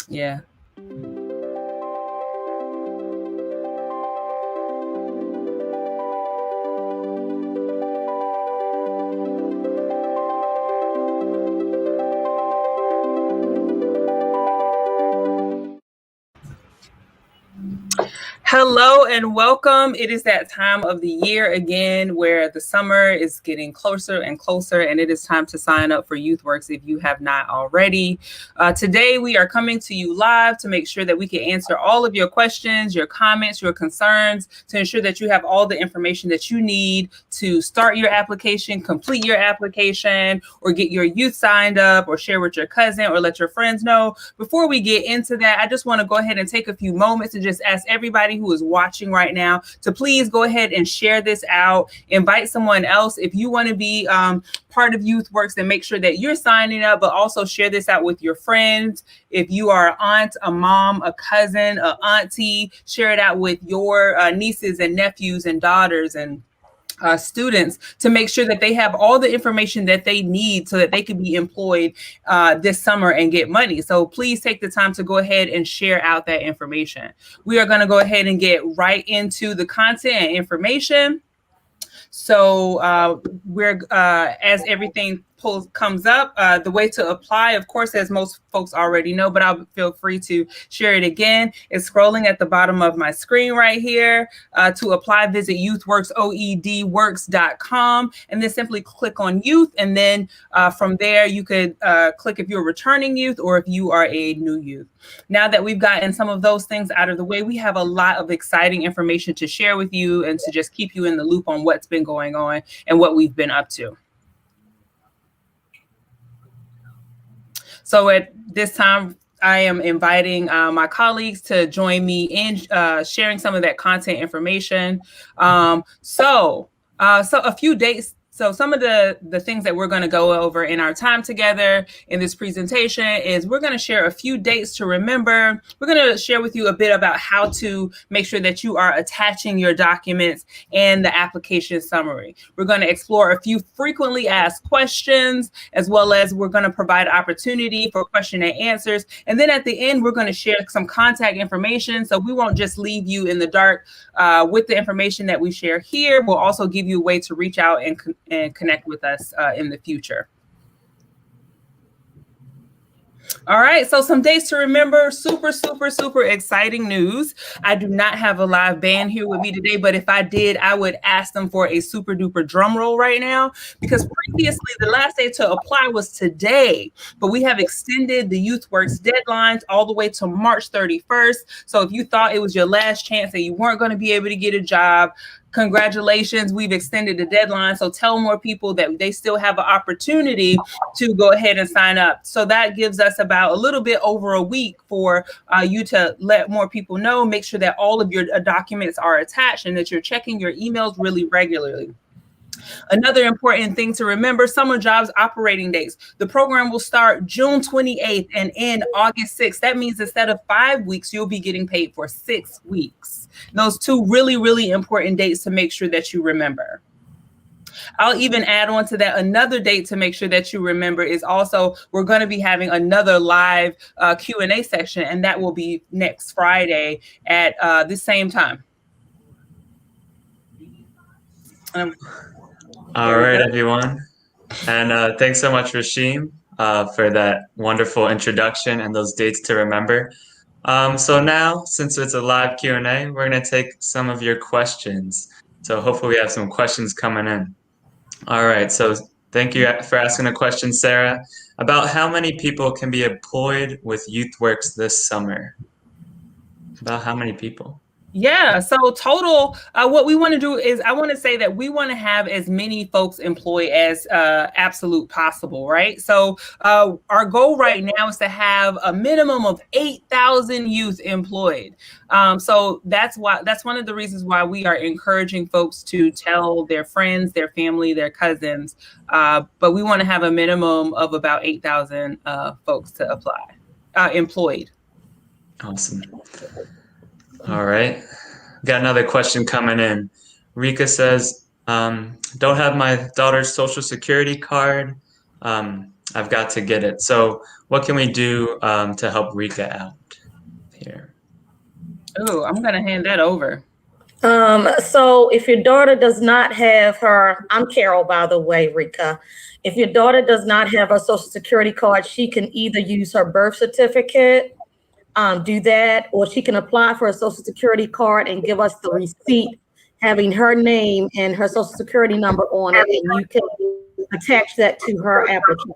Yeah. Hello and welcome. It is that time of the year again where the summer is getting closer and closer, and it is time to sign up for YouthWorks if you have not already. Today, we are coming to you live to make sure that we can answer all of your questions, your comments, your concerns, to ensure that you have all the information that you need to start your application, complete your application, or get your youth signed up, or share with your cousin, or let your friends know. Before we get into that, I just want to go ahead and take a few moments and just ask everybody who is watching right now to please go ahead and share this out. Invite someone else. If you want to be part of YouthWorks, then make sure that you're signing up, but also share this out with your friends. If you are an aunt, a mom, a cousin, an auntie, share it out with your nieces and nephews and daughters and students to make sure that they have all the information that they need so that they can be employed this summer and get money. So please take the time to go ahead and share out that information. We are going to go ahead and get right into the content and information. So as everything comes up, the way to apply, of course, as most folks already know, but I'll feel free to share it again, is scrolling at the bottom of my screen right here. To apply, visit youthworks.com, and then simply click on youth. And then from there, you could click if you're a returning youth or if you are a new youth. Now that we've gotten some of those things out of the way, we have a lot of exciting information to share with you and to just keep you in the loop on what's been going on and what we've been up to. So at this time, I am inviting my colleagues to join me in sharing some of that content information. So a few dates. So some of the things that we're going to go over in our time together in this presentation is we're going to share a few dates to remember. We're going to share with you a bit about how to make sure that you are attaching your documents and the application summary. We're going to explore a few frequently asked questions, as well as we're going to provide opportunity for question and answers. And then at the end, we're going to share some contact information. So we won't just leave you in the dark with the information that we share here. We'll also give you a way to reach out and connect with us in the future. All right, so some dates to remember. Super, super, super exciting news. I do not have a live band here with me today, but if I did, I would ask them for a super duper drum roll right now, because previously the last day to apply was today, but we have extended the YouthWorks deadlines all the way to March 31st. So if you thought it was your last chance that you weren't going to be able to get a job, congratulations, we've extended the deadline. So tell more people that they still have an opportunity to go ahead and sign up. So that gives us about a little bit over a week for you to let more people know, make sure that all of your documents are attached and that you're checking your emails really regularly. Another important thing to remember, summer jobs operating dates. The program will start June 28th and end August 6th. That means instead of 5 weeks, you'll be getting paid for 6 weeks. Those two really, really important dates to make sure that you remember. I'll even add on to that another date to make sure that you remember is also we're going to be having another live Q&A section, and that will be next Friday at the same time. All right, everyone. And thanks so much, Rashim, for that wonderful introduction and those dates to remember. So now, since it's a live Q&A, we're going to take some of your questions. So hopefully we have some questions coming in. All right, so thank you for asking a question, Sarah. About how many people can be employed with YouthWorks this summer? About how many people? Yeah, so total, what we want to do is I want to say that we want to have as many folks employed as absolute possible, right? So our goal right now is to have a minimum of 8,000 youth employed. So that's one of the reasons why we are encouraging folks to tell their friends, their family, their cousins. But we want to have a minimum of about 8,000 folks to apply, employed. Awesome. All right. Got another question coming in. Rika says, don't have my daughter's social security card. I've got to get it. So what can we do to help Rika out here? Oh, I'm going to hand that over. So if your daughter does not have I'm Carol, by the way, Rika. If your daughter does not have her social security card, she can either use her birth certificate, do that, or she can apply for a social security card and give us the receipt having her name and her social security number on it, and you can attach that to her application.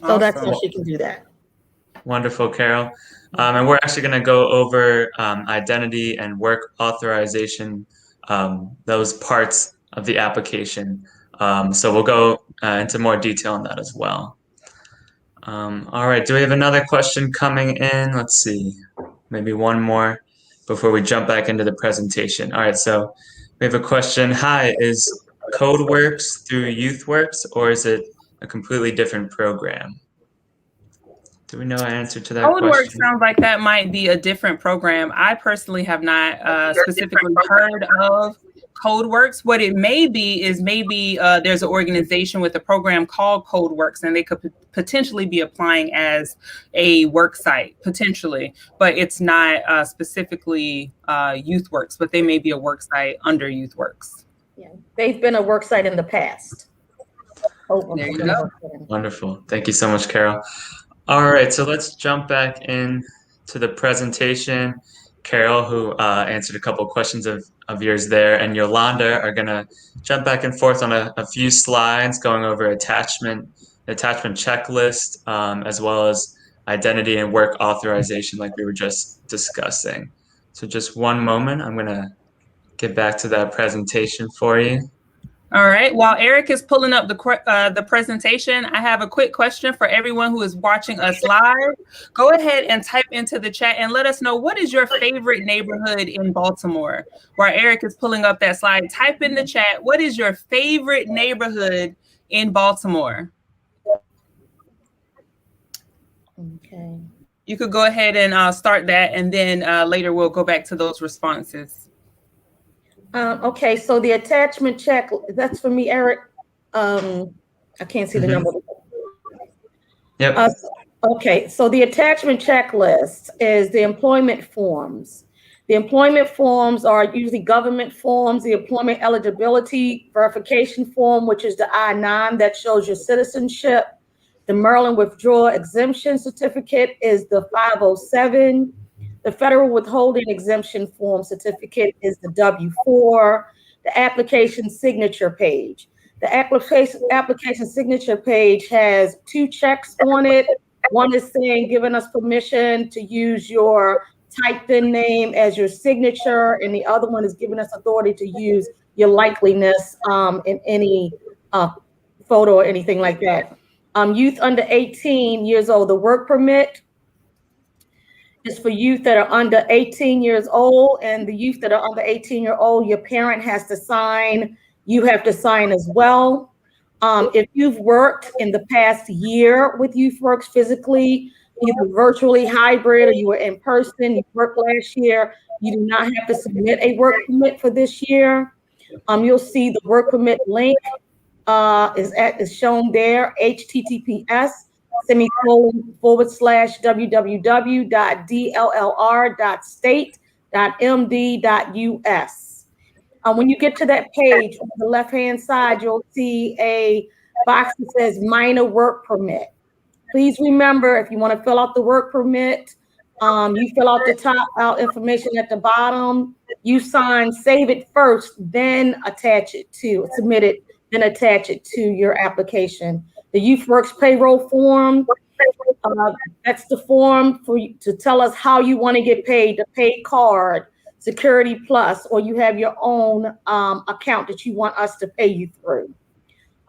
So that's how she can do that. Wonderful, Carol. And we're actually going to go over identity and work authorization, those parts of the application. So we'll go into more detail on that as well. All right, do we have another question coming in? Let's see, maybe one more before we jump back into the presentation. All right, so we have a question. Hi, is CodeWorks through YouthWorks, or is it a completely different program? Do we know an answer to that CodeWorks question? sounds like that might be a different program. I personally have not specifically heard of CodeWorks. What it may be is maybe there's an organization with a program called CodeWorks, and they could potentially be applying as a work site, potentially, but it's not specifically YouthWorks, but they may be a work site under YouthWorks. Yeah, they've been a work site in the past. There you go. Wonderful. Thank you so much, Carol. All right, so let's jump back in to the presentation. Carol, who answered a couple of questions of yours there, and Yolanda are gonna jump back and forth on a few slides going over attachment checklist, as well as identity and work authorization like we were just discussing. So just one moment, I'm gonna get back to that presentation for you. All right. While Eric is pulling up the presentation, I have a quick question for everyone who is watching us live. Go ahead and type into the chat and let us know, what is your favorite neighborhood in Baltimore? While Eric is pulling up that slide, type in the chat, what is your favorite neighborhood in Baltimore? Okay. You could go ahead and start that, and then later we'll go back to those responses. Okay, so the attachment check, that's for me, Eric. I can't see the number. Yep. Okay, so the attachment checklist is the employment forms. The employment forms are usually government forms. The employment eligibility verification form, which is the I-9 that shows your citizenship. The Maryland withdrawal exemption certificate is the 507. The federal withholding exemption form certificate is the W-4. The application signature page. The application signature page has 2 checks on it. One is saying, giving us permission to use your typed in name as your signature, and the other one is giving us authority to use your likeliness in any photo or anything like that. Youth under 18 years old, the work permit is for youth that are under 18 years old, and the youth that are under 18-year-old, your parent has to sign, you have to sign as well. If you've worked in the past year with YouthWorks physically, either virtually, hybrid, or you were in person, you worked last year, you do not have to submit a work permit for this year. You'll see the work permit link is shown there, https://www.dllr.state.md.us. When you get to that page, on the left-hand side, you'll see a box that says minor work permit. Please remember, if you want to fill out the work permit, you fill out the top out information at the bottom, you sign, save it first, then attach it to, submit it, then attach it to your application. The YouthWorks payroll form, that's the form for you to tell us how you want to get paid, the pay card, Security Plus, or you have your own account that you want us to pay you through.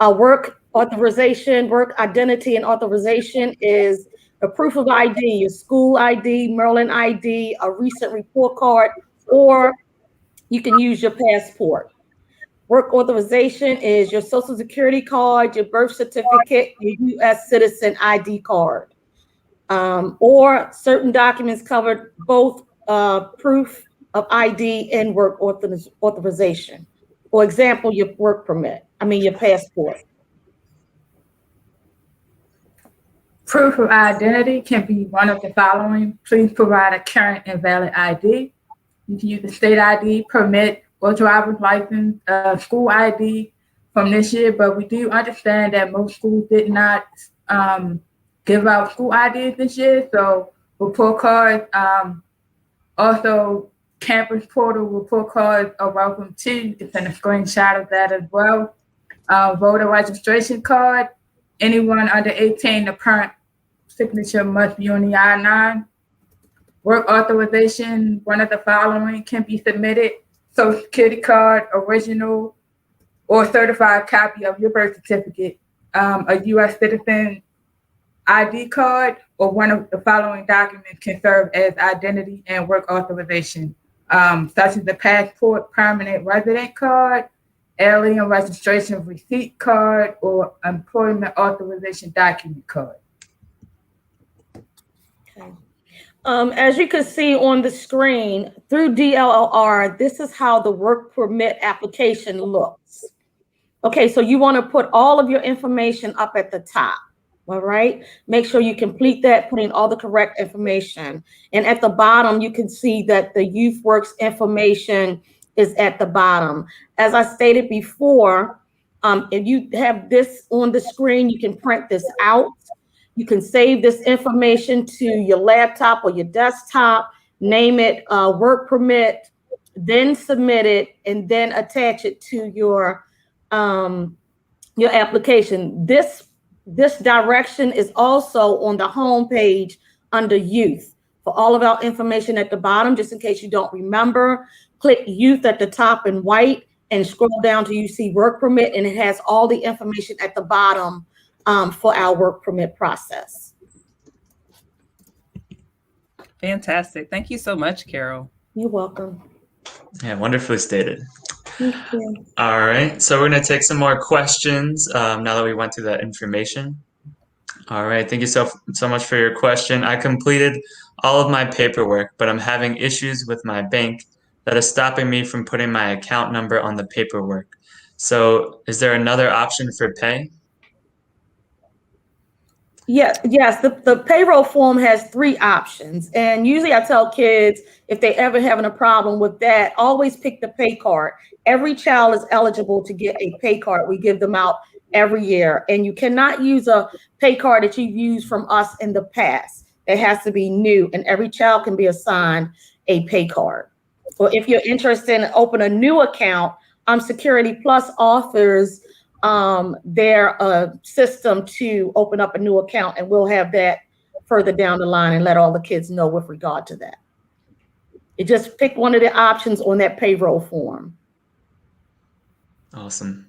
Work authorization, work identity and authorization is a proof of ID, your school ID, Maryland ID, a recent report card, or you can use your passport. Work authorization is your social security card, your birth certificate, your U.S. citizen ID card, or certain documents covered both proof of ID and work authorization. For example, your work permit, your passport. Proof of identity can be one of the following. Please provide a current and valid ID. You can use a state ID, permit, or driver's license, school ID from this year, but we do understand that most schools did not give out school IDs this year, so report cards, also campus portal report cards are welcome too. You can send a screenshot of that as well. Voter registration card, anyone under 18, the parent signature must be on the I-9. Work authorization, one of the following can be submitted. Social Security card, original or certified copy of your birth certificate, a U.S. citizen ID card, or one of the following documents can serve as identity and work authorization, such as the passport, permanent resident card, alien registration receipt card, or employment authorization document card. Okay. As you can see on the screen, through DLLR, this is how the work permit application looks. Okay, so you want to put all of your information up at the top. All right, make sure you complete that, put in all the correct information. And at the bottom, you can see that the YouthWorks information is at the bottom. As I stated before, if you have this on the screen, you can print this out. You can save this information to your laptop or your desktop, name it work permit, then submit it, and then attach it to your application. This direction is also on the home page under youth. For all of our information at the bottom, just in case you don't remember, click youth at the top in white and scroll down till you see work permit, and it has all the information at the bottom for our work permit process. Fantastic. Thank you so much, Carol. You're welcome. Yeah, wonderfully stated. Thank you. All right, so we're going to take some more questions now that we went through that information. All right, thank you so much for your question. I completed all of my paperwork, but I'm having issues with my bank that is stopping me from putting my account number on the paperwork. So is there another option for pay? Yes, the payroll form has 3 options. And usually I tell kids, if they ever having a problem with that, always pick the pay card. Every child is eligible to get a pay card. We give them out every year. And you cannot use a pay card that you've used from us in the past. It has to be new, and every child can be assigned a pay card. Or if you're interested in open a new account, Security Plus offers their system to open up a new account, and we'll have that further down the line and let all the kids know with regard to that. You just pick one of the options on that payroll form. Awesome.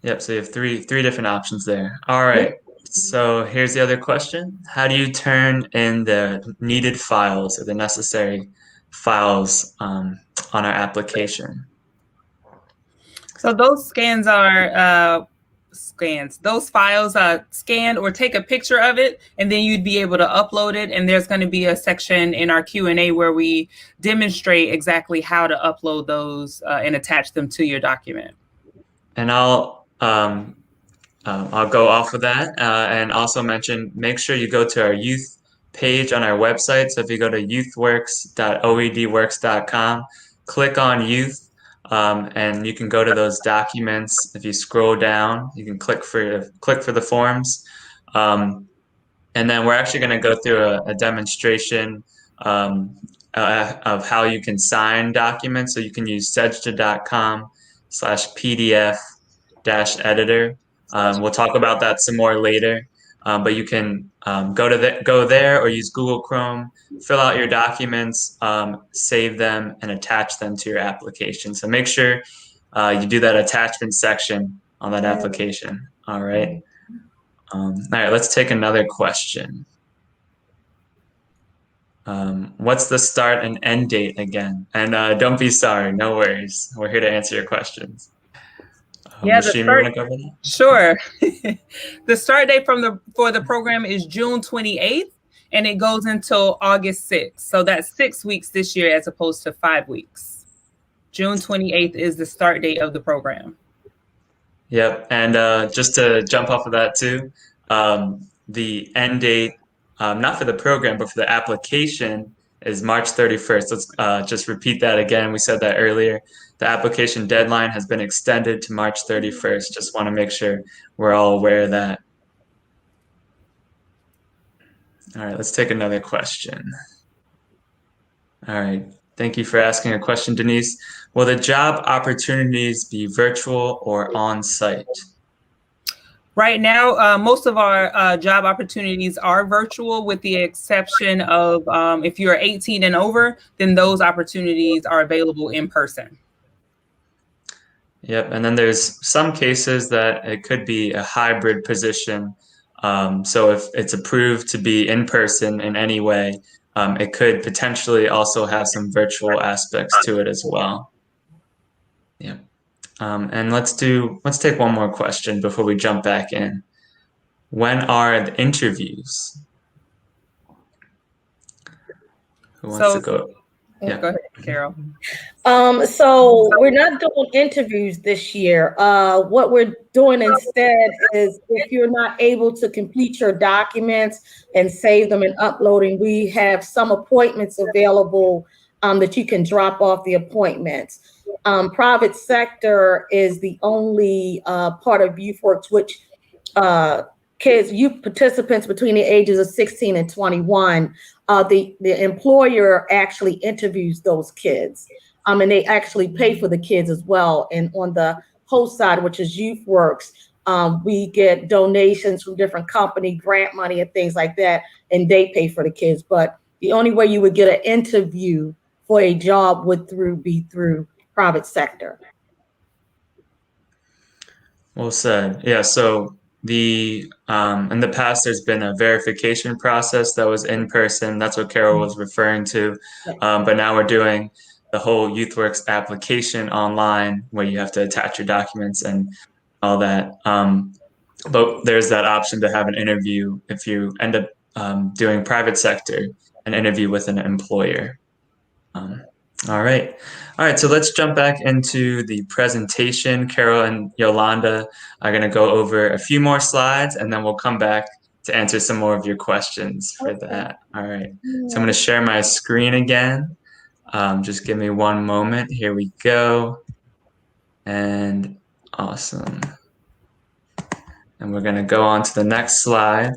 Yep, so you have three different options there. All right, so here's the other question. How do you turn in the needed files or the necessary files on our application? So those scans are those files scan or take a picture of it, and then you'd be able to upload it. And there's going to be a section in our Q&A where we demonstrate exactly how to upload those and attach them to your document. And I'll go off of that and also mention, make sure you go to our youth page on our website. So if you go to youthworks.oedworks.com, click on youth, and you can go to those documents. If you scroll down, you can click for the forms. And then we're actually going to go through a demonstration of how you can sign documents. So you can use sedgta.com/PDF-editor. We'll talk about that some more later. But you can go there or use Google Chrome, fill out your documents, save them, and attach them to your application. So make sure you do that attachment section on that application. All right. All right, let's take another question. What's the start and end date again? And don't be sorry, no worries. We're here to answer your questions. Yeah, sure. The start date for the program is June 28th, and it goes until August 6th. So that's 6 weeks this year as opposed to 5 weeks. June 28th is the start date of the program. Yep. And just to jump off of that too, the end date, not for the program, but for the application is March 31st. Let's just repeat that again. We said that earlier. The application deadline has been extended to March 31st. Just want to make sure we're all aware of that. All right, let's take another question. All right, thank you for asking a question, Denise. Will the job opportunities be virtual or on-site? Right now, most of our job opportunities are virtual, with the exception of if you're 18 and over, then those opportunities are available in person. Yep, and then there's some cases that it could be a hybrid position. So if it's approved to be in person in any way, it could potentially also have some virtual aspects to it as well. Yeah. And let's take one more question before we jump back in. When are the interviews? Who wants to go? Yeah. Go ahead, Carol. So we're not doing interviews this year. What we're doing instead is, if you're not able to complete your documents and save them and uploading, we have some appointments available that you can drop off the appointments. Private sector is the only part of YouthWorks which youth participants between the ages of 16 and 21, the employer actually interviews those kids. And they actually pay for the kids as well. And on the host side, which is YouthWorks, we get donations from different company, grant money and things like that, and they pay for the kids. But the only way you would get an interview for a job would be through private sector. Well said. Yeah, so in the past, there's been a verification process that was in person. That's what Carol was referring to. But now we're doing the whole YouthWorks application online, where you have to attach your documents and all that. But there's that option to have an interview if you end up doing private sector, an interview with an employer. All right. So let's jump back into the presentation. Carol and Yolanda are going to go over a few more slides, and then we'll come back to answer some more of your questions for that. All right. So I'm going to share my screen again. Just give me one moment. Here we go. And awesome. And we're going to go on to the next slide.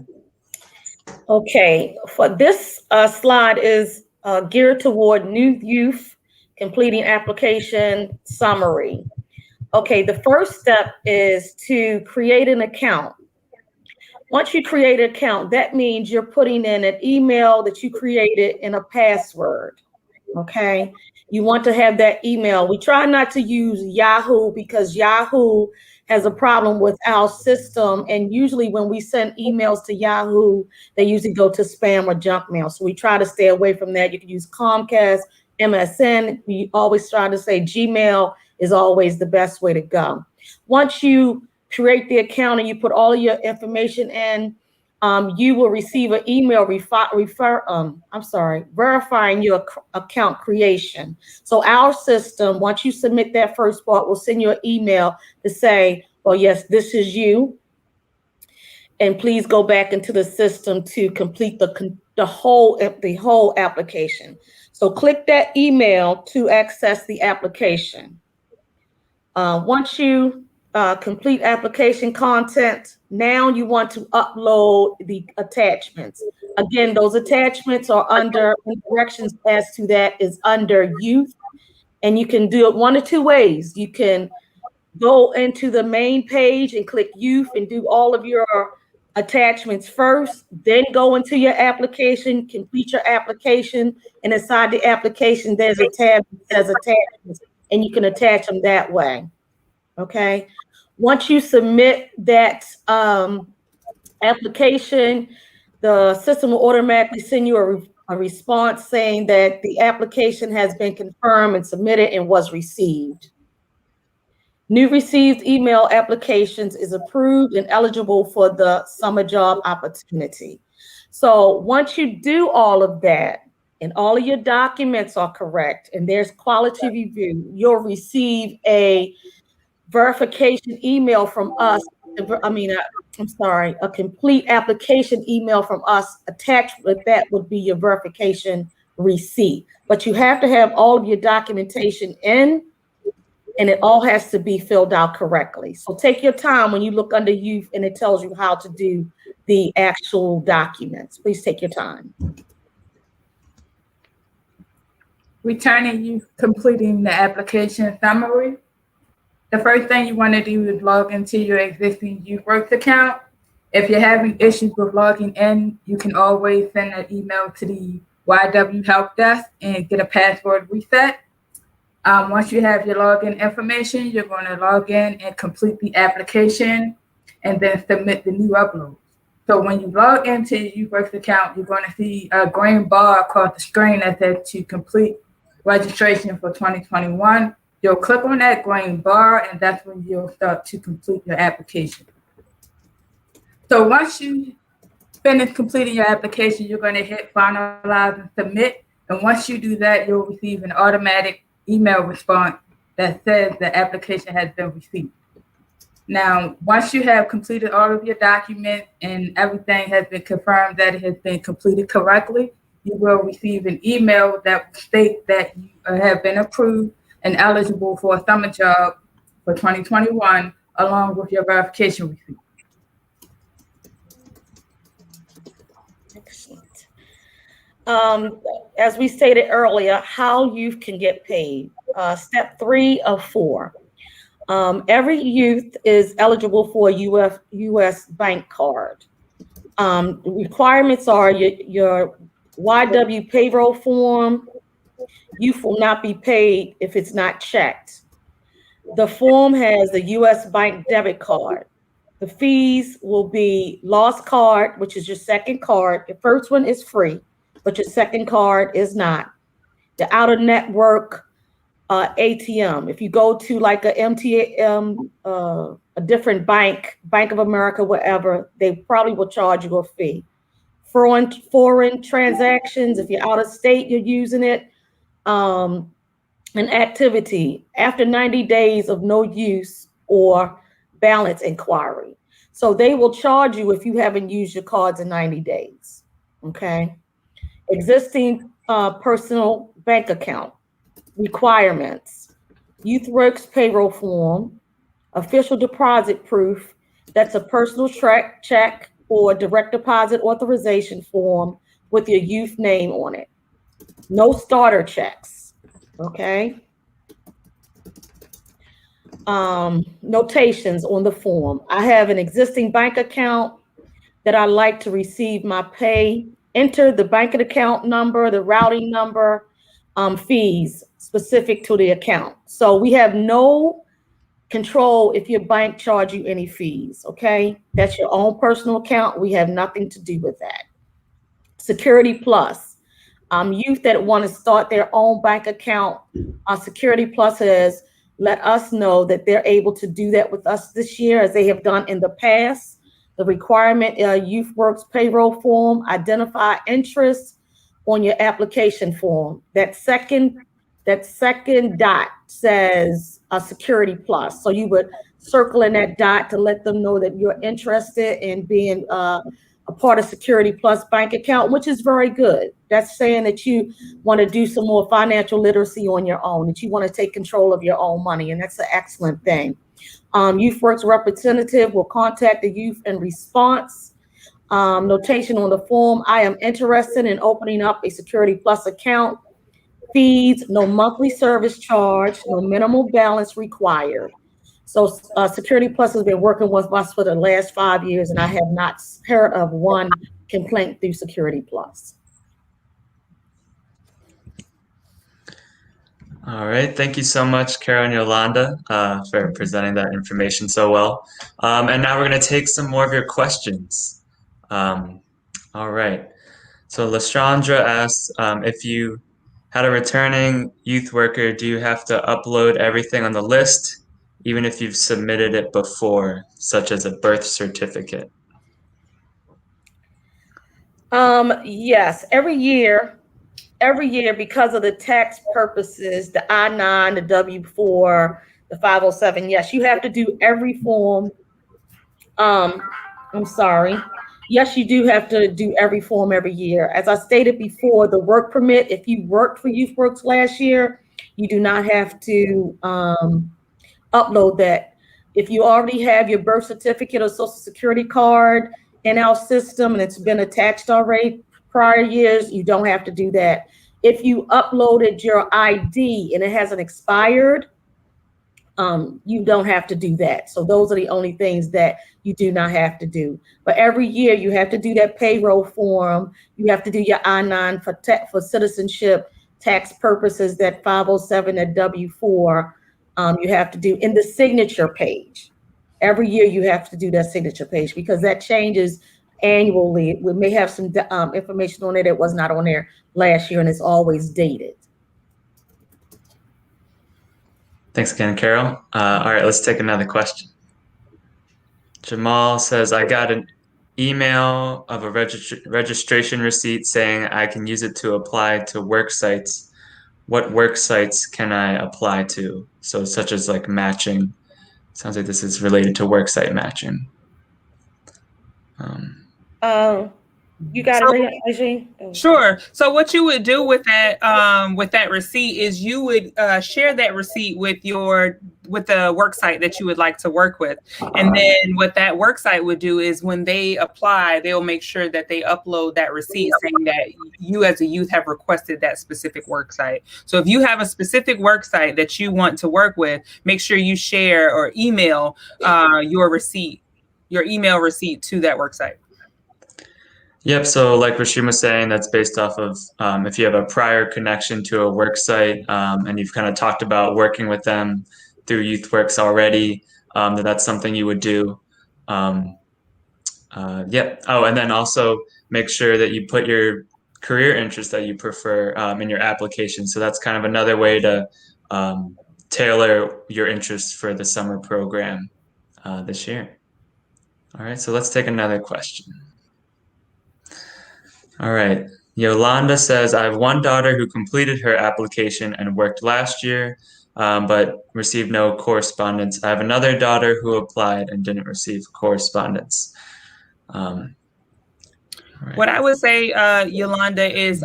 Okay. For this slide is geared toward new youth completing application summary. Okay, the first step is to create an account. Once you create an account, that means you're putting in an email that you created and a password. Okay, you want to have that email. We try not to use Yahoo because Yahoo has a problem with our system. And usually when we send emails to Yahoo, they usually go to spam or junk mail. So we try to stay away from that. You can use Comcast, MSN. We always try to say Gmail is always the best way to go. Once you create the account and you put all of your information in, you will receive an email verifying your account creation. So our system, once you submit that first part, will send you an email to say, well, yes, this is you. And please go back into the system to complete the whole application. So click that email to access the application. Once you complete application content, now you want to upload the attachments. Again, those attachments are under directions as to that is under youth. And you can do it one of two ways. You can go into the main page and click youth and do all of your attachments first, then go into your application, complete your application, and inside the application, there's a tab that says attachments, and you can attach them that way. Okay. Once you submit that application, the system will automatically send you a response saying that the application has been confirmed and submitted and was received. New received email applications is approved and eligible for the summer job opportunity. So once you do all of that and all of your documents are correct and there's quality review, you'll receive a verification email from us. A complete application email from us. Attached with that would be your verification receipt. But you have to have all of your documentation in, and it all has to be filled out correctly. So take your time when you look under youth and it tells you how to do the actual documents. Please take your time. Returning youth completing the application summary. The first thing you want to do is log into your existing YouthWorks account. If you're having issues with logging in, you can always send an email to the YW Help Desk and get a password reset. Once you have your login information, you're going to log in and complete the application and then submit the new upload. So when you log into your YouthWorks account, you're going to see a green bar across the screen that says to complete registration for 2021. You'll click on that green bar, and that's when you'll start to complete your application. So once you finish completing your application, you're going to hit finalize and submit. And once you do that, you'll receive an automatic email response that says the application has been received. Now, once you have completed all of your documents and everything has been confirmed that it has been completed correctly, you will receive an email that will state that you have been approved and eligible for a summer job for 2021, along with your verification receipt. Excellent. As we stated earlier, how youth can get paid. Step 3 of 4. Every youth is eligible for a U.S. bank card. The requirements are your YW payroll form. Youth will not be paid if it's not checked. The form has a U.S. bank debit card. The fees will be lost card, which is your second card. The first one is free, but your second card is not. The out-of-network ATM. If you go to like a MTM, a different bank, Bank of America, whatever, they probably will charge you a fee. Foreign transactions, if you're out of state, you're using it. An activity after 90 days of no use or balance inquiry. So they will charge you if you haven't used your cards in 90 days. Okay. Existing personal bank account requirements, YouthWorks payroll form, official deposit proof, that's a personal check or direct deposit authorization form with your youth name on it. No starter checks, okay? Notations on the form. I have an existing bank account that I like to receive my pay. Enter the bank account number, the routing number, fees specific to the account. So we have no control if your bank charge you any fees, okay? That's your own personal account. We have nothing to do with that. Security Plus. Youth that want to start their own bank account, Security Plus has let us know that they're able to do that with us this year as they have done in the past. The requirement, YouthWorks payroll form, identify interest on your application form. That second dot says Security Plus. So you would circle in that dot to let them know that you're interested in being a part of Security Plus bank account, which is very good. That's saying that you want to do some more financial literacy on your own, that you want to take control of your own money, and that's an excellent thing. YouthWorks representative will contact the youth in response. Notation on the form, I am interested in opening up a Security Plus account. Fees, no monthly service charge, no minimal balance required. So Security Plus has been working with us for the last 5 years, and I have not heard of one complaint through Security Plus. All right. Thank you so much, Kara and Yolanda, for presenting that information so well. And now we're going to take some more of your questions. All right. So Lashondra asks, if you had a returning youth worker, do you have to upload everything on the list, even if you've submitted it before, such as a birth certificate? Yes, every year, because of the tax purposes, the I-9, the W-4, the 507, yes, you have to do every form. I'm sorry. Yes, you do have to do every form every year. As I stated before, the work permit, if you worked for YouthWorks last year, you do not have to upload that. If you already have your birth certificate or social security card in our system and it's been attached already prior years, you don't have to do that. If you uploaded your ID and it hasn't expired, you don't have to do that. So those are the only things that you do not have to do. But every year you have to do that payroll form. You have to do your I-9 for citizenship tax purposes, that 507, that W-4. You have to do in the signature page. Every year you have to do that signature page because that changes annually. We may have some information on it that was not on there last year, and it's always dated. Thanks again, Carol. All right, let's take another question. Jamal says, I got an email of a registration receipt saying I can use it to apply to work sites. What work sites can I apply to? So such as like matching. Sounds like this is related to work site matching. You got it, Regine? Sure. So what you would do with that receipt is you would share that receipt with the work site that you would like to work with. And then what that work site would do is when they apply, they'll make sure that they upload that receipt saying that you as a youth have requested that specific work site. So if you have a specific work site that you want to work with, make sure you share or email your email receipt to that work site. Yep. So like Rashim was saying, that's based off of if you have a prior connection to a work site and you've kind of talked about working with them through YouthWorks already, then that's something you would do. Yep. Oh, and then also make sure that you put your career interest that you prefer in your application. So that's kind of another way to tailor your interests for the summer program this year. All right. So let's take another question. All right. Yolanda says, I have one daughter who completed her application and worked last year, but received no correspondence. I have another daughter who applied and didn't receive correspondence. Right. What I would say, Yolanda, is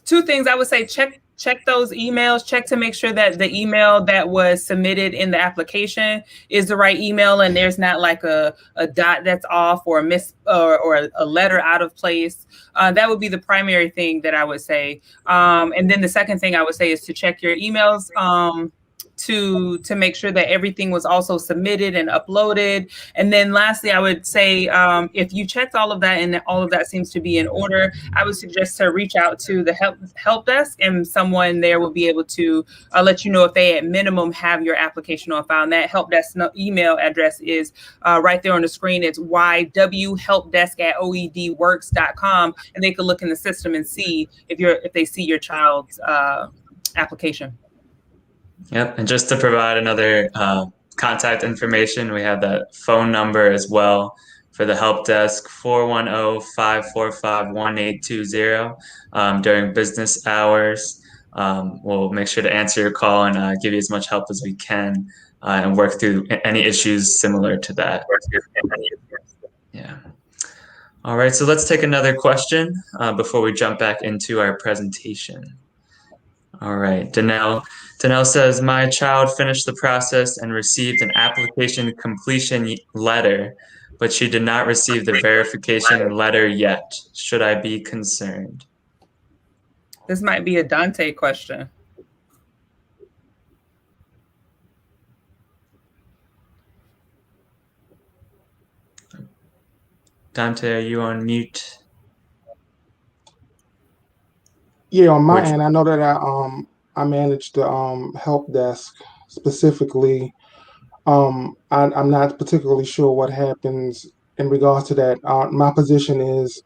two things. I would say check those emails, check to make sure that the email that was submitted in the application is the right email and there's not like a dot that's off or a letter out of place. That would be the primary thing that I would say. And then the second thing I would say is to check your emails to make sure that everything was also submitted and uploaded. And then lastly, I would say if you checked all of that and all of that seems to be in order, I would suggest to reach out to the help desk, and someone there will be able to let you know if they at minimum have your application on file. And that help desk email address is right there on the screen. It's ywhelpdesk@oedworks.com, and they can look in the system and see if they see your child's application. Yep. And just to provide another contact information, we have that phone number as well for the help desk, 410-545-1820 during business hours. We'll make sure to answer your call and give you as much help as we can and work through any issues similar to that. Yeah. All right. So let's take another question before we jump back into our presentation. All right. Danelle says, my child finished the process and received an application completion letter, but she did not receive the verification letter yet. Should I be concerned? This might be a Dante question. Dante, are you on mute? Yeah, on my end, I know that I manage the help desk specifically. I'm not particularly sure what happens in regards to that. My position is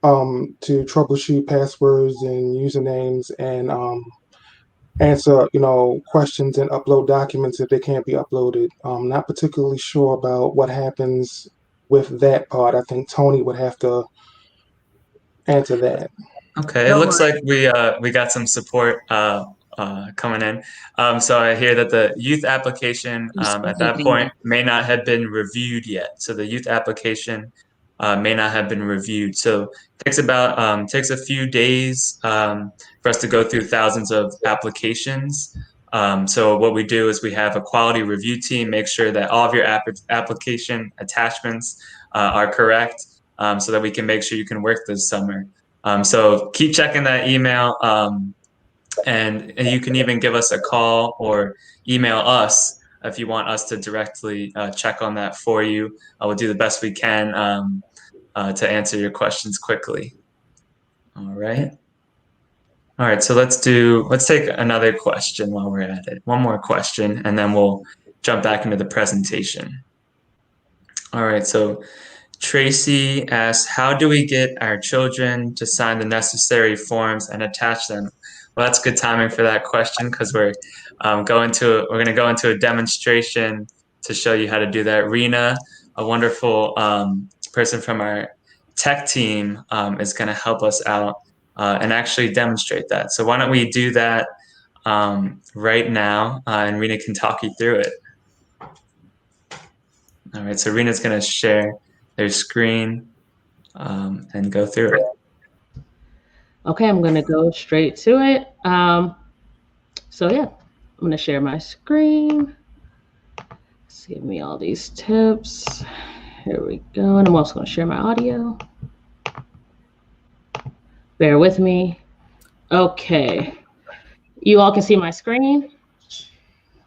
to troubleshoot passwords and usernames and answer, questions and upload documents if they can't be uploaded. Not particularly sure about what happens with that part. I think Tony would have to answer that. Okay, it No looks worries. like we got some support coming in. So I hear that the youth application at that point may not have been reviewed yet. So the youth application may not have been reviewed. So it takes a few days for us to go through thousands of applications. So what we do is we have a quality review team make sure that all of your application attachments are correct, so that we can make sure you can work this summer. So keep checking that email, and you can even give us a call or email us if you want us to directly check on that for you. We'll do the best we can to answer your questions quickly. All right. All right, so let's take another question while we're at it. One more question, and then we'll jump back into the presentation. All right, so Tracy asks, how do we get our children to sign the necessary forms and attach them? Well, that's good timing for that question, because we're going to go into a demonstration to show you how to do that. Rena, a wonderful person from our tech team, is going to help us out and actually demonstrate that. So why don't we do that right now, and Rena can talk you through it. All right, so Rena's going to share their screen and go through it. Okay, I'm going to go straight to it. So yeah, I'm going to share my screen. It's giving me all these tips. Here we go. And I'm also going to share my audio. Bear with me. Okay. You all can see my screen.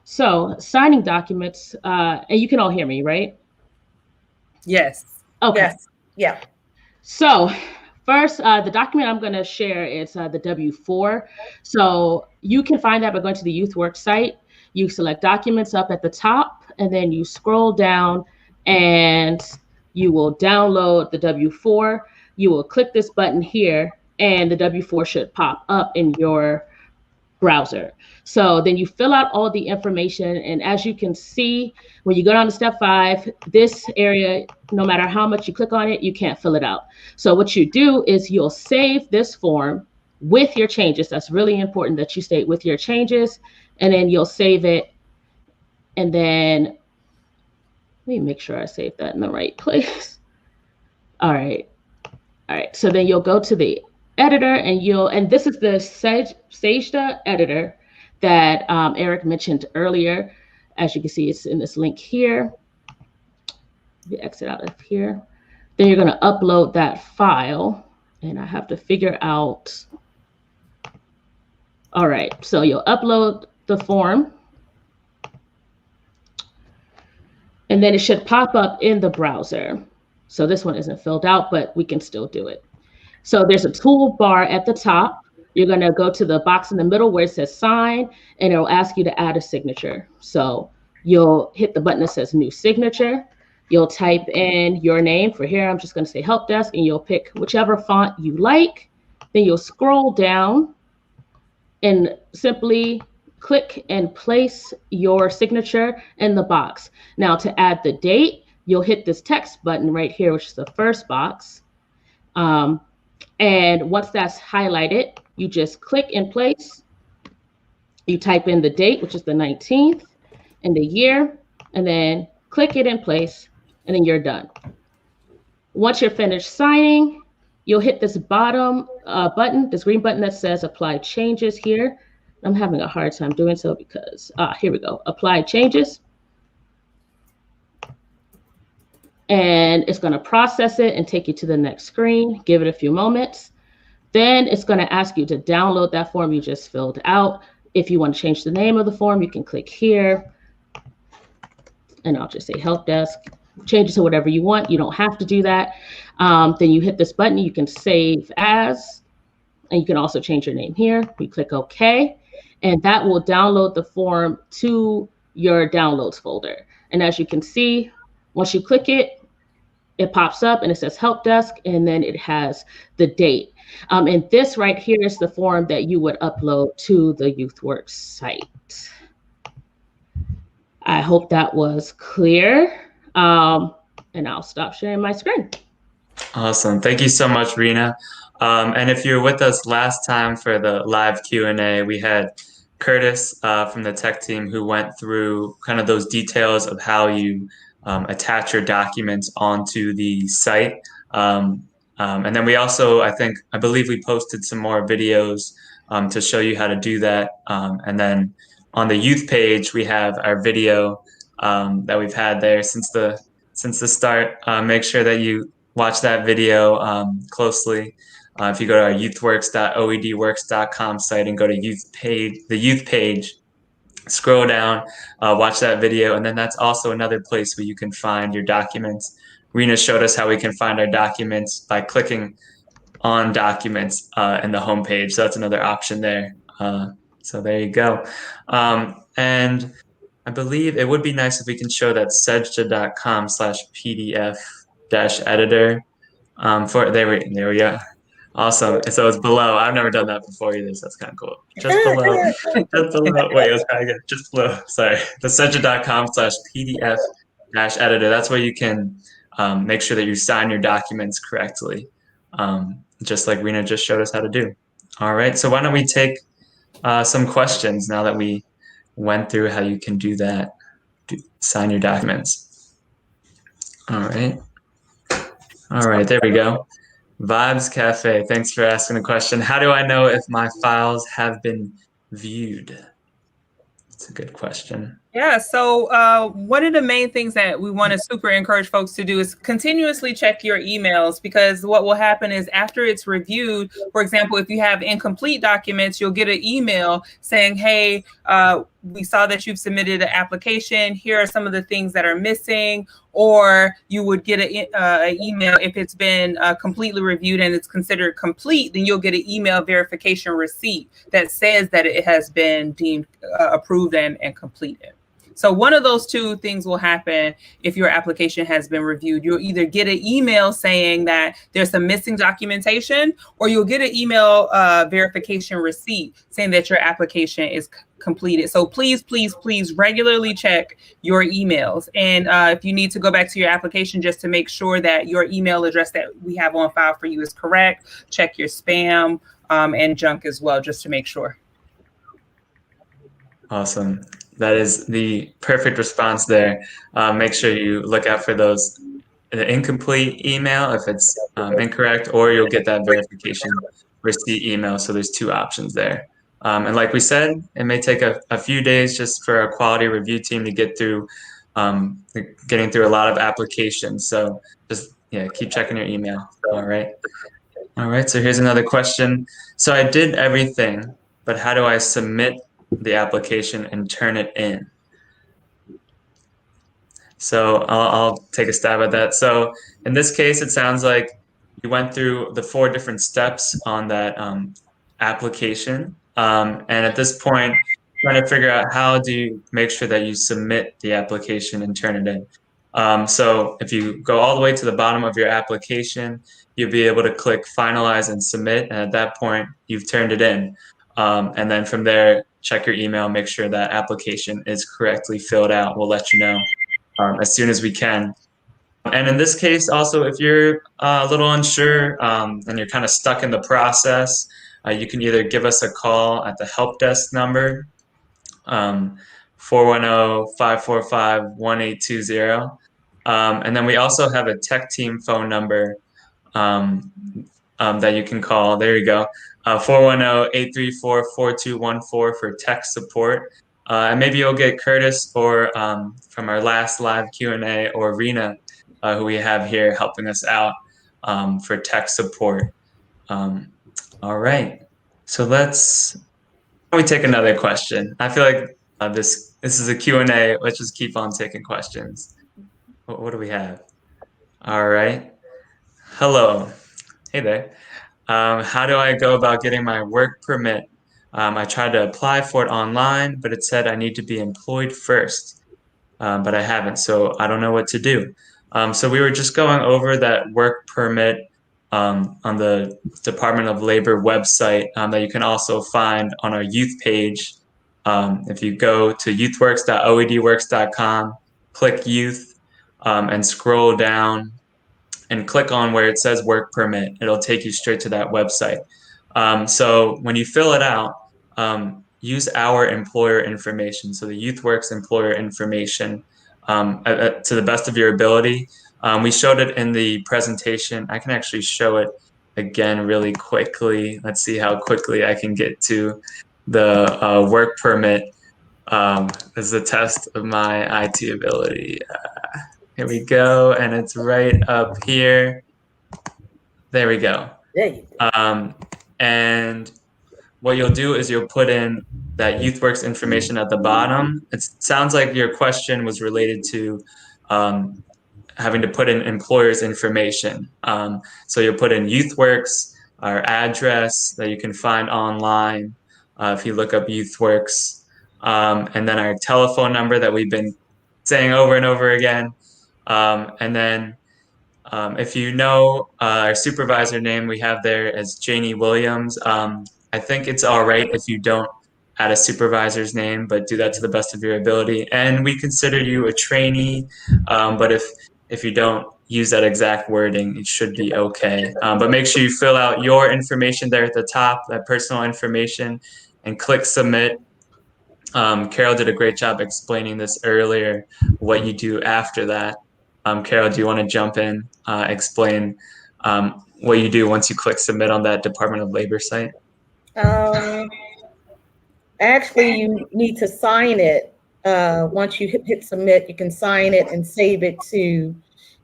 So signing documents, and you can all hear me, right? Yes. Okay. Yes. Yeah. So first, the document I'm going to share is the W-4. So you can find that by going to the YouthWorks site. You select documents up at the top, and then you scroll down, and you will download the W-4. You will click this button here, and the W-4 should pop up in your browser. So then you fill out all the information. And as you can see, when you go down to step 5, this area, no matter how much you click on it, you can't fill it out. So what you do is you'll save this form with your changes. That's really important that you state with your changes, and then you'll save it. And then let me make sure I save that in the right place. All right. So then you'll go to the editor, and this is the Sageda editor that Eric mentioned earlier. As you can see, it's in this link here. You exit out of here. Then you're going to upload that file, and I have to figure out. All right, so you'll upload the form, and then it should pop up in the browser. So this one isn't filled out, but we can still do it. So there's a toolbar at the top. You're going to go to the box in the middle where it says sign, and it'll ask you to add a signature. So you'll hit the button that says new signature. You'll type in your name. For here, I'm just going to say help desk, and you'll pick whichever font you like. Then you'll scroll down and simply click and place your signature in the box. Now to add the date, you'll hit this text button right here, which is the first box. And once that's highlighted, you just click in place. You type in the date, which is the 19th, and the year, and then click it in place, and then you're done. Once you're finished signing, you'll hit this bottom button, this green button that says apply changes here. I'm having a hard time doing so because, here we go, apply changes. And it's going to process it and take you to the next screen. Give it a few moments. Then it's going to ask you to download that form you just filled out. If you want to change the name of the form, you can click here. And I'll just say help desk. Change it to whatever you want. You don't have to do that. Then you hit this button. You can save as, and you can also change your name here. We click OK. And that will download the form to your downloads folder. And as you can see, once you click it, it pops up and it says help desk, and then it has the date. And this right here is the form that you would upload to the YouthWorks site. I hope that was clear. And I'll stop sharing my screen. Awesome. Thank you so much, Rena. And if you were with us last time for the live Q&A, we had Curtis from the tech team who went through kind of those details of how you attach your documents onto the site. And then we also, I believe we posted some more videos to show you how to do that. And then on the youth page, we have our video that we've had there since the start. Make sure that you watch that video closely. If you go to our youthworks.oedworks.com site and go to the youth page, scroll down, watch that video, and then that's also another place where you can find your documents. Rena showed us how we can find our documents by clicking on documents in the homepage. So that's another option there. So there you go. And I believe it would be nice if we can show that sedja.com/PDF-editor. There we go. Awesome. So it's below. I've never done that before either, so that's kind of cool. Just below. Just below. Wait, it was kind of good. Just below. Sorry. The sedja.com/PDF-editor. That's where you can make sure that you sign your documents correctly, just like Rena just showed us how to do. All right. So why don't we take some questions now that we went through how you can do that, sign your documents. All right. All right, there we go. Vibes Cafe, thanks for asking the question. How do I know if my files have been viewed? That's a good question. Yeah, so one of the main things that we want to super encourage folks to do is continuously check your emails, because what will happen is after it's reviewed, for example, if you have incomplete documents, you'll get an email saying, hey, we saw that you've submitted an application. Here are some of the things that are missing. Or you would get an email if it's been completely reviewed and it's considered complete, then you'll get an email verification receipt that says that it has been deemed approved and completed. So one of those two things will happen if your application has been reviewed. You'll either get an email saying that there's some missing documentation, or you'll get an email verification receipt saying that your application is completed. So please, please, please regularly check your emails. And if you need to go back to your application just to make sure that your email address that we have on file for you is correct, check your spam and junk as well, just to make sure. Awesome. That is the perfect response there. Make sure you look out for those incomplete email if it's incorrect, or you'll get that verification receipt email. So there's two options there. And like we said, it may take a few days just for a quality review team to get through getting through a lot of applications. So just keep checking your email. All right. All right. So here's another question. So I did everything, but how do I submit the application and turn it in? So I'll take a stab at that. So in this case, it sounds like you went through the 4 different steps on that application. And at this point, trying to figure out how do you make sure that you submit the application and turn it in. So if you go all the way to the bottom of your application, you'll be able to click finalize and submit. And at that point, you've turned it in. And then from there, check your email, make sure that application is correctly filled out. We'll let you know as soon as we can. And in this case, also, if you're a little unsure and you're kind of stuck in the process, you can either give us a call at the help desk number, 410-545-1820. And then we also have a tech team phone number that you can call. There you go. 410-834-4214 for tech support. And maybe you'll get Curtis or from our last live Q&A, or Rena, who we have here helping us out for tech support. All right. So let me take another question. I feel like this is a Q&A. Let's just keep on taking questions. What do we have? All right. Hello. Hey there. How do I go about getting my work permit? I tried to apply for it online, but it said I need to be employed first, but I haven't, so I don't know what to do. So we were just going over that work permit on the Department of Labor website that you can also find on our youth page. If you go to youthworks.oedworks.com, click youth, and scroll down and click on where it says work permit, it'll take you straight to that website. So when you fill it out, use our employer information, so the YouthWorks employer information, to the best of your ability. We showed it in the presentation. I can actually show it again really quickly. Let's see how quickly I can get to the work permit as a test of my IT ability. Here we go, and it's right up here. There we go. And what you'll do is you'll put in that YouthWorks information at the bottom. It sounds like your question was related to having to put in employer's information. So you'll put in YouthWorks, our address that you can find online if you look up YouthWorks, and then our telephone number that we've been saying over and over again. And then if you know our supervisor name, we have there as Janie Williams. I think it's all right if you don't add a supervisor's name, but do that to the best of your ability. And we consider you a trainee, but if you don't use that exact wording, it should be okay. But make sure you fill out your information there at the top, that personal information, and click submit. Carol did a great job explaining this earlier, what you do after that. Carol, do you want to jump in, explain what you do once you click submit on that Department of Labor site? Actually, you need to sign it. Once you hit submit, you can sign it and save it to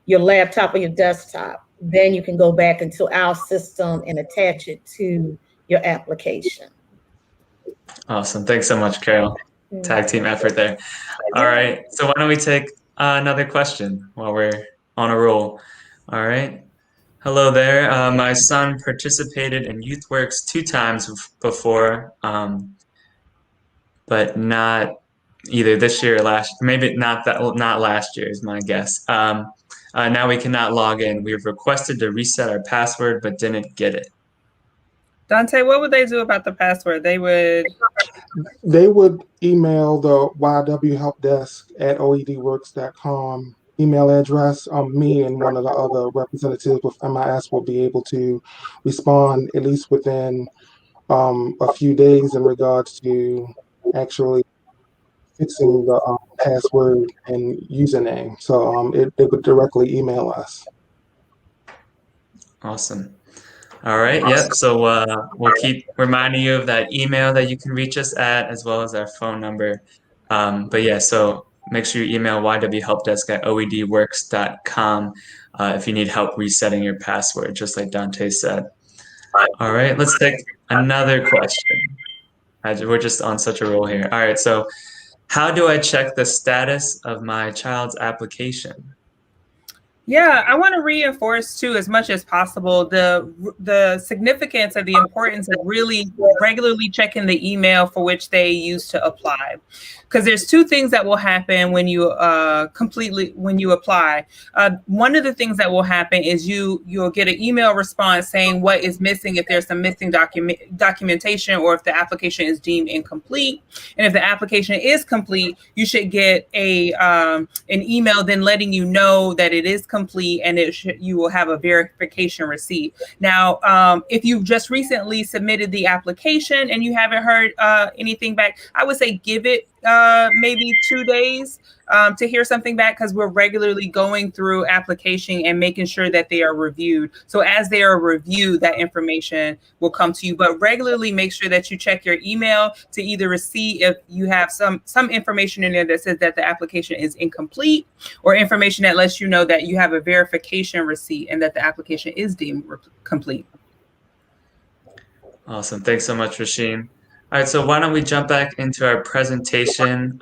your laptop or your desktop. Then you can go back into our system and attach it to your application. Awesome. Thanks so much, Carol. Tag team effort there. All right. So why don't we take another question while we're on a roll. All right. Hello there. My son participated in YouthWorks 2 times before, but not either this year or last. Maybe not last year is my guess. Now we cannot log in. We have requested to reset our password, but didn't get it. Dante, what would they do about the password? They would email the YW help desk at oedworks.com email address. Me and one of the other representatives with MIS will be able to respond at least within a few days in regards to actually fixing the password and username. So they would directly email us. Awesome. All right. Yep. So we'll keep reminding you of that email that you can reach us at, as well as our phone number. But yeah, so make sure you email ywhelpdesk@oedworks.com if you need help resetting your password, just like Dante said. All right. Let's take another question. We're just on such a roll here. All right. So how do I check the status of my child's application? Yeah, I want to reinforce too, as much as possible, the significance of the importance of really regularly checking the email for which they used to apply. Because there's 2 things that will happen when you apply. One of the things that will happen is you'll get an email response saying what is missing, if there's some missing documentation, or if the application is deemed incomplete. And if the application is complete, you should get an email then letting you know that it is complete, and you will have a verification receipt. Now, if you've just recently submitted the application and you haven't heard anything back, I would say give it maybe 2 days to hear something back, because we're regularly going through application and making sure that they are reviewed. So as they are reviewed, that information will come to you. But regularly make sure that you check your email to either see if you have some information in there that says that the application is incomplete, or information that lets you know that you have a verification receipt and that the application is deemed complete. Awesome. Thanks so much, Rashim. All right, so why don't we jump back into our presentation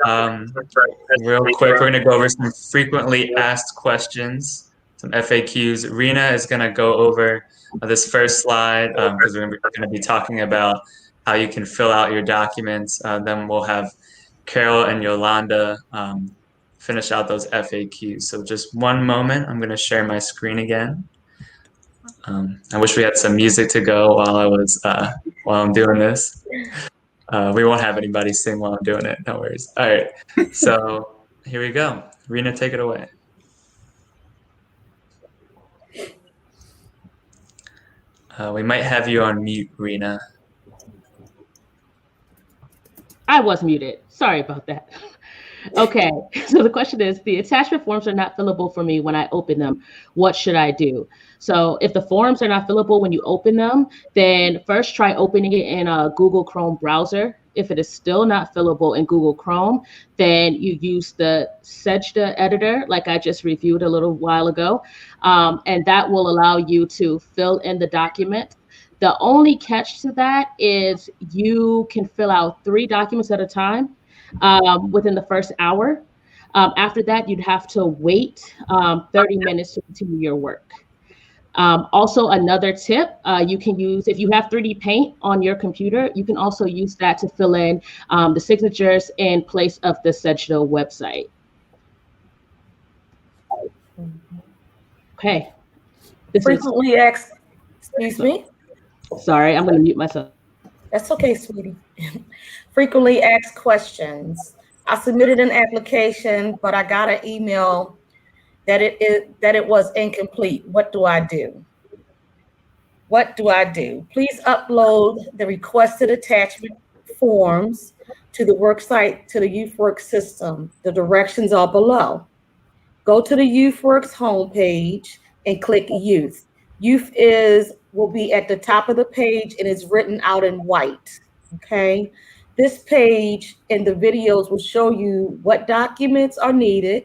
real quick. We're going to go over some frequently asked questions, some FAQs. Rena is going to go over this first slide because we're going to be talking about how you can fill out your documents. Then we'll have Carol and Yolanda finish out those FAQs. So just one moment, I'm going to share my screen again. I wish we had some music to go while I'm doing this. We won't have anybody sing while I'm doing it. No worries. All right. So here we go. Rena, take it away. We might have you on mute, Rena. I was muted. Sorry about that. Okay, so the question is, the attachment forms are not fillable for me when I open them. What should I do? So if the forms are not fillable when you open them, then first try opening it in a Google Chrome browser. If it is still not fillable in Google Chrome, then you use the Sejda editor, like I just reviewed a little while ago, and that will allow you to fill in the document. The only catch to that is you can fill out 3 documents at a time within the first hour. After that, you'd have to wait 30 minutes to continue your work. Also, another tip, you can use, if you have 3D Paint on your computer, you can also use that to fill in the signatures in place of the Sejda website. Okay. Frequently asked, excuse me? Sorry, I'm going to mute myself. That's okay, sweetie. Frequently asked questions. I submitted an application, but I got an email that it was incomplete. What do I do? What do I do? Please upload the requested attachment forms to the worksite, to the YouthWorks system. The directions are below. Go to the YouthWorks homepage and click Youth. Youth will be at the top of the page and it's written out in white, okay? This page and the videos will show you what documents are needed,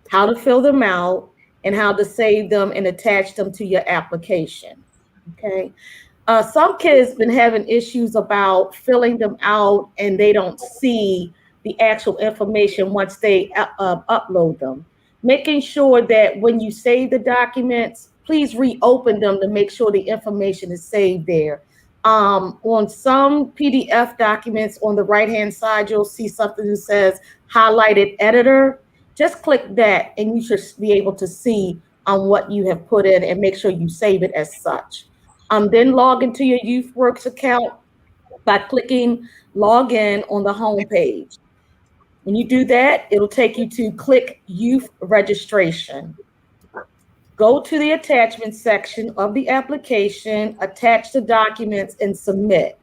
how to fill them out, and how to save them and attach them to your application, okay? Some kids been having issues about filling them out and they don't see the actual information once they upload them. Making sure that when you save the documents, please reopen them to make sure the information is saved there. On some PDF documents on the right-hand side, you'll see something that says highlighted editor. Just click that and you should be able to see what you have put in and make sure you save it as such. Then log into your YouthWorks account by clicking log in on the home page. When you do that, it'll take you to click youth registration. Go to the attachment section of the application, attach the documents and submit.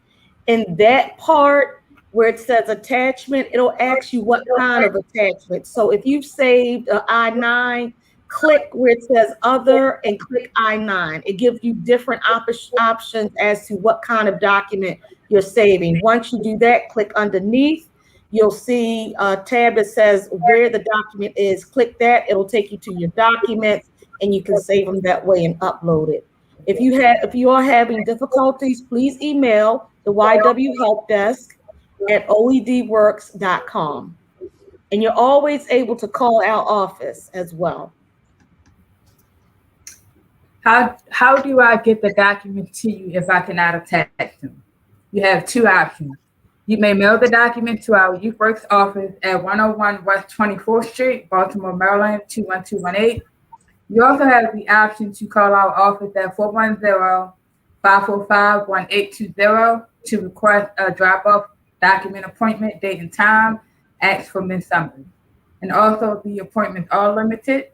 In that part where it says attachment, it'll ask you what kind of attachment. So if you've saved an I-9, click where it says other and click I-9. It gives you different options as to what kind of document you're saving. Once you do that, click underneath. You'll see a tab that says where the document is. Click that. It'll take you to your documents and you can save them that way and upload it. If you are having difficulties, please email the YW Help Desk at oedworks.com. And you're always able to call our office as well. How do I get the document to you if I cannot attach them? You have 2 options. You may mail the document to our YouthWorks office at 101 West 24th Street, Baltimore, Maryland, 21218. You also have the option to call our office at 410-545-1820 to request a drop-off document appointment, date and time, ask for Ms. Summers. And also the appointments are limited.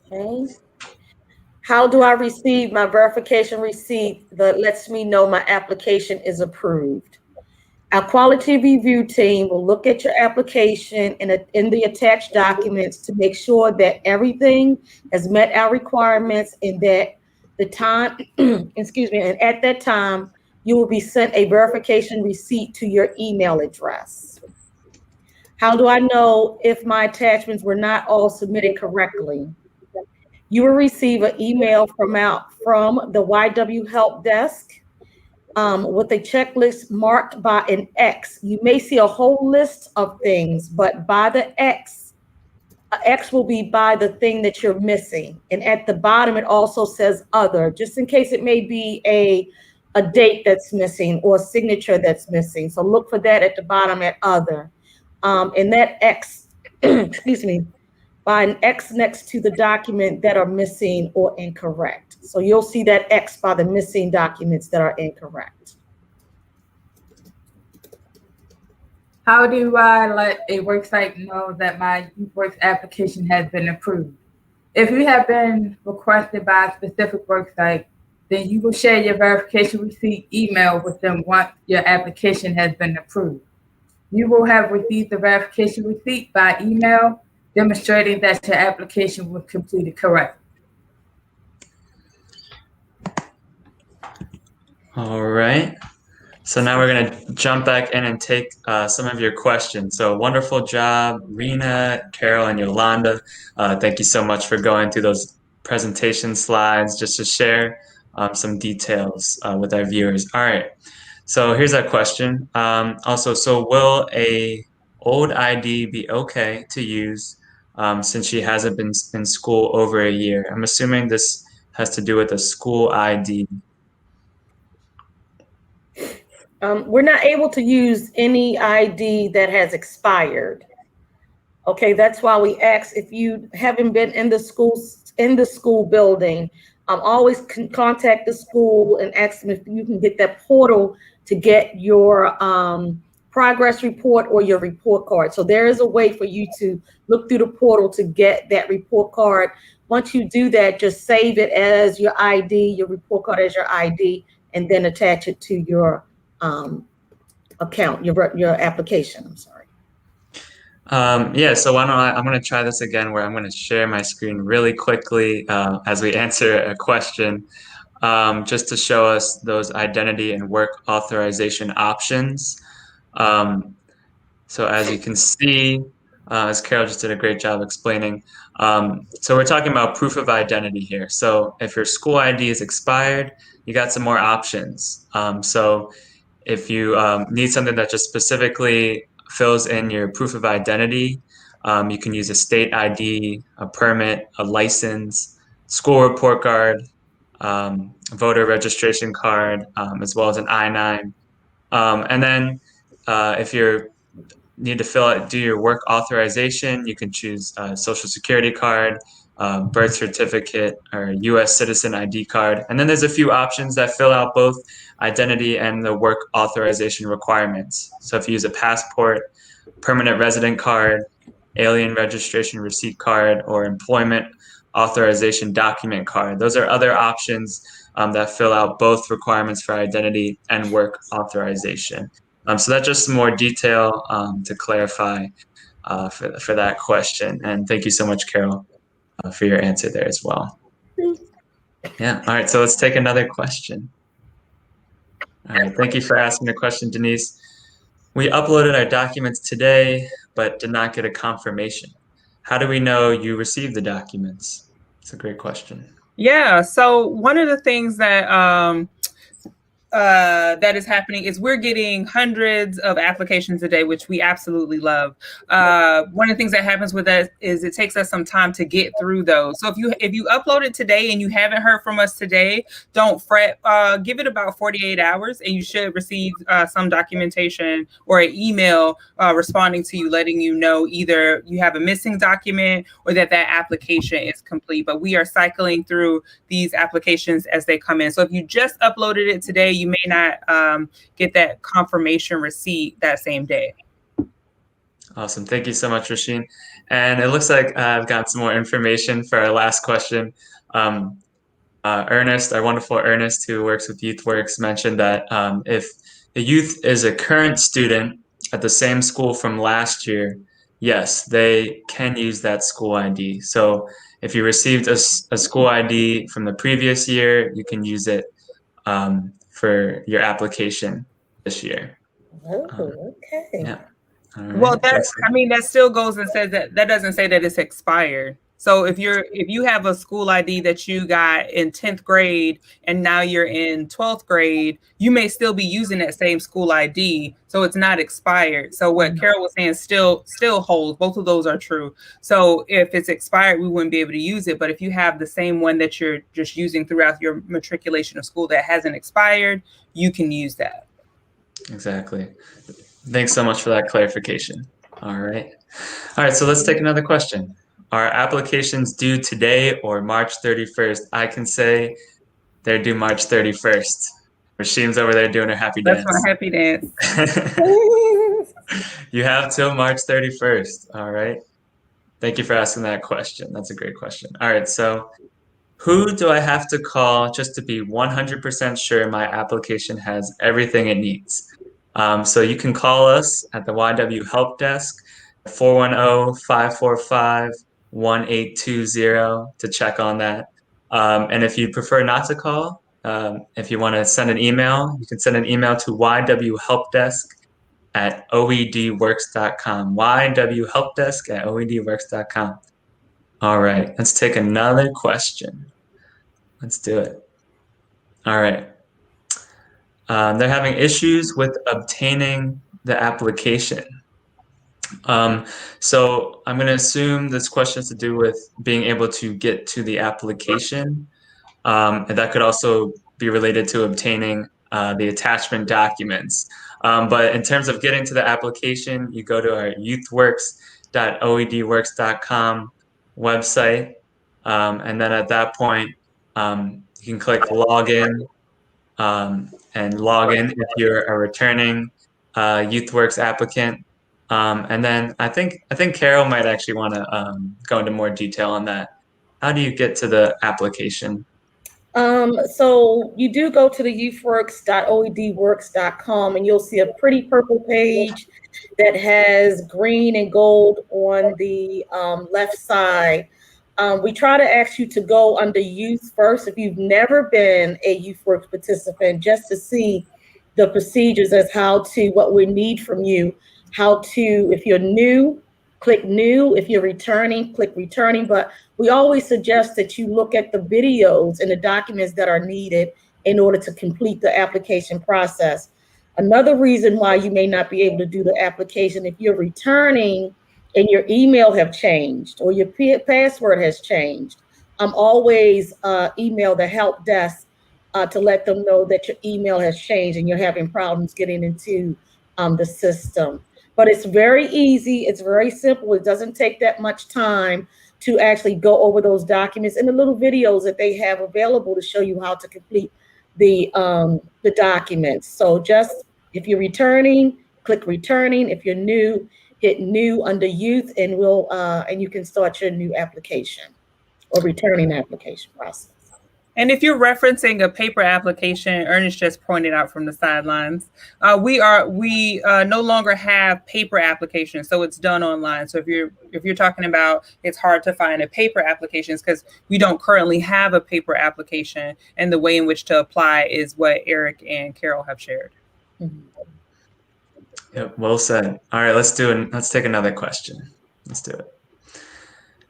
Okay. How do I receive my verification receipt that lets me know my application is approved? Our quality review team will look at your application and in the attached documents to make sure that everything has met our requirements and that the time, excuse me, and at that time, you will be sent a verification receipt to your email address. How do I know if my attachments were not all submitted correctly? You will receive an email from the YW Help Desk with a checklist marked by an X. You may see a whole list of things, but by the X, X will be by the thing that you're missing. And at the bottom, it also says other, just in case it may be a a date that's missing or a signature that's missing. So look for that at the bottom at other. And that X, excuse me, by an X next to the document that are missing or incorrect. So you'll see that X by the missing documents that are incorrect. How do I let a worksite know that my YouthWorks application has been approved? If you have been requested by a specific worksite, then you will share your verification receipt email with them once your application has been approved. You will have received the verification receipt by email, demonstrating that your application was completed correctly. All right. So now we're going to jump back in and take some of your questions. So wonderful job, Rena, Carol, and Yolanda. Thank you so much for going through those presentation slides just to share some details with our viewers. All right. So here's our question. Also, so will a old ID be okay to use since she hasn't been in school over a year? I'm assuming this has to do with a school ID. We're not able to use any ID that has expired. Okay, that's why we ask if you haven't been in the school building, always contact the school and ask them if you can get that portal to get your progress report or your report card. So there is a way for you to look through the portal to get that report card. Once you do that, just save it as your ID, your report card as your ID, and then attach it to your account, your application. I'm sorry. Yeah, so why don't I'm going to try this again where I'm going to share my screen really quickly as we answer a question, just to show us those identity and work authorization options. So as you can see, as Carol just did a great job explaining, so we're talking about proof of identity here. So if your school ID is expired, you got some more options. So if you need something that just specifically fills in your proof of identity, you can use a state ID, a permit, a license, school report card, voter registration card, as well as an I-9. And then if you need to do your work authorization, you can choose a social security card, birth certificate, or U.S. citizen ID card. And then there's a few options that fill out both identity and the work authorization requirements. So if you use a passport, permanent resident card, alien registration receipt card, or employment authorization document card, those are other options that fill out both requirements for identity and work authorization. So that's just some more detail to clarify for that question. And thank you so much, Carol, for your answer there as well. Yeah. All right. So let's take another question. All right. Thank you for asking the question, Denise. We uploaded our documents today, but did not get a confirmation. How do we know you received the documents? It's a great question. Yeah. So one of the things that that is happening is we're getting hundreds of applications a day, which we absolutely love. One of the things that happens with that is it takes us some time to get through those. So if you upload it today and you haven't heard from us today, don't fret. Give it about 48 hours and you should receive some documentation or an email responding to you, letting you know either you have a missing document or that application is complete. But we are cycling through these applications as they come in. So if you just uploaded it today, you may not get that confirmation receipt that same day. Awesome. Thank you so much, Rasheen. And it looks like I've got some more information for our last question. Ernest, our wonderful Ernest, who works with YouthWorks, mentioned that if the youth is a current student at the same school from last year, yes, they can use that school ID. So if you received a school ID from the previous year, you can use it for your application this year. Oh, okay. Yeah. All right. Well, that still goes and says that doesn't say that it's expired. So if you have a school ID that you got in 10th grade and now you're in 12th grade, you may still be using that same school ID, so it's not expired. So what Carol was saying still holds. Both of those are true. So if it's expired, we wouldn't be able to use it. But if you have the same one that you're just using throughout your matriculation of school that hasn't expired, you can use that. Exactly. Thanks so much for that clarification. All right. All right, so let's take another question. Are applications due today or March 31st? I can say they're due March 31st. Rasheem's over there doing her happy dance. That's my happy dance. You have till March 31st. All right. Thank you for asking that question. That's a great question. All right, so who do I have to call just to be 100% sure my application has everything it needs? So you can call us at the YW Help Desk, 410-545-1820 to check on that. And if you prefer not to call, if you want to send an email, you can send an email to ywhelpdesk@oedworks.com. ywhelpdesk@oedworks.com. All right, let's take another question. Let's do it. All right. They're having issues with obtaining the application. So I'm going to assume this question has to do with being able to get to the application. And that could also be related to obtaining the attachment documents. But in terms of getting to the application, you go to our youthworks.oedworks.com website. And then at that point, you can click login and log in if you're a returning YouthWorks applicant. And then I think Carol might actually want to go into more detail on that. How do you get to the application? So you do go to the youthworks.oedworks.com and you'll see a pretty purple page that has green and gold on the left side. We try to ask you to go under youth first if you've never been a YouthWorks participant, just to see the procedures as what we need from you, if you're new, click new. If you're returning, click returning. But we always suggest that you look at the videos and the documents that are needed in order to complete the application process. Another reason why you may not be able to do the application, if you're returning and your email have changed or your password has changed, always email the help desk to let them know that your email has changed and you're having problems getting into the system. But it's very easy. It's very simple. It doesn't take that much time to actually go over those documents and the little videos that they have available to show you how to complete the documents. So just if you're returning, click returning. If you're new, hit new under youth, and you can start your new application or returning application process. And if you're referencing a paper application, Ernest just pointed out from the sidelines, we no longer have paper applications, so it's done online. So if you're talking about it's hard to find a paper applications because we don't currently have a paper application, and the way in which to apply is what Eric and Carol have shared. Mm-hmm. Yep, well said. All right, let's take another question. Let's do it.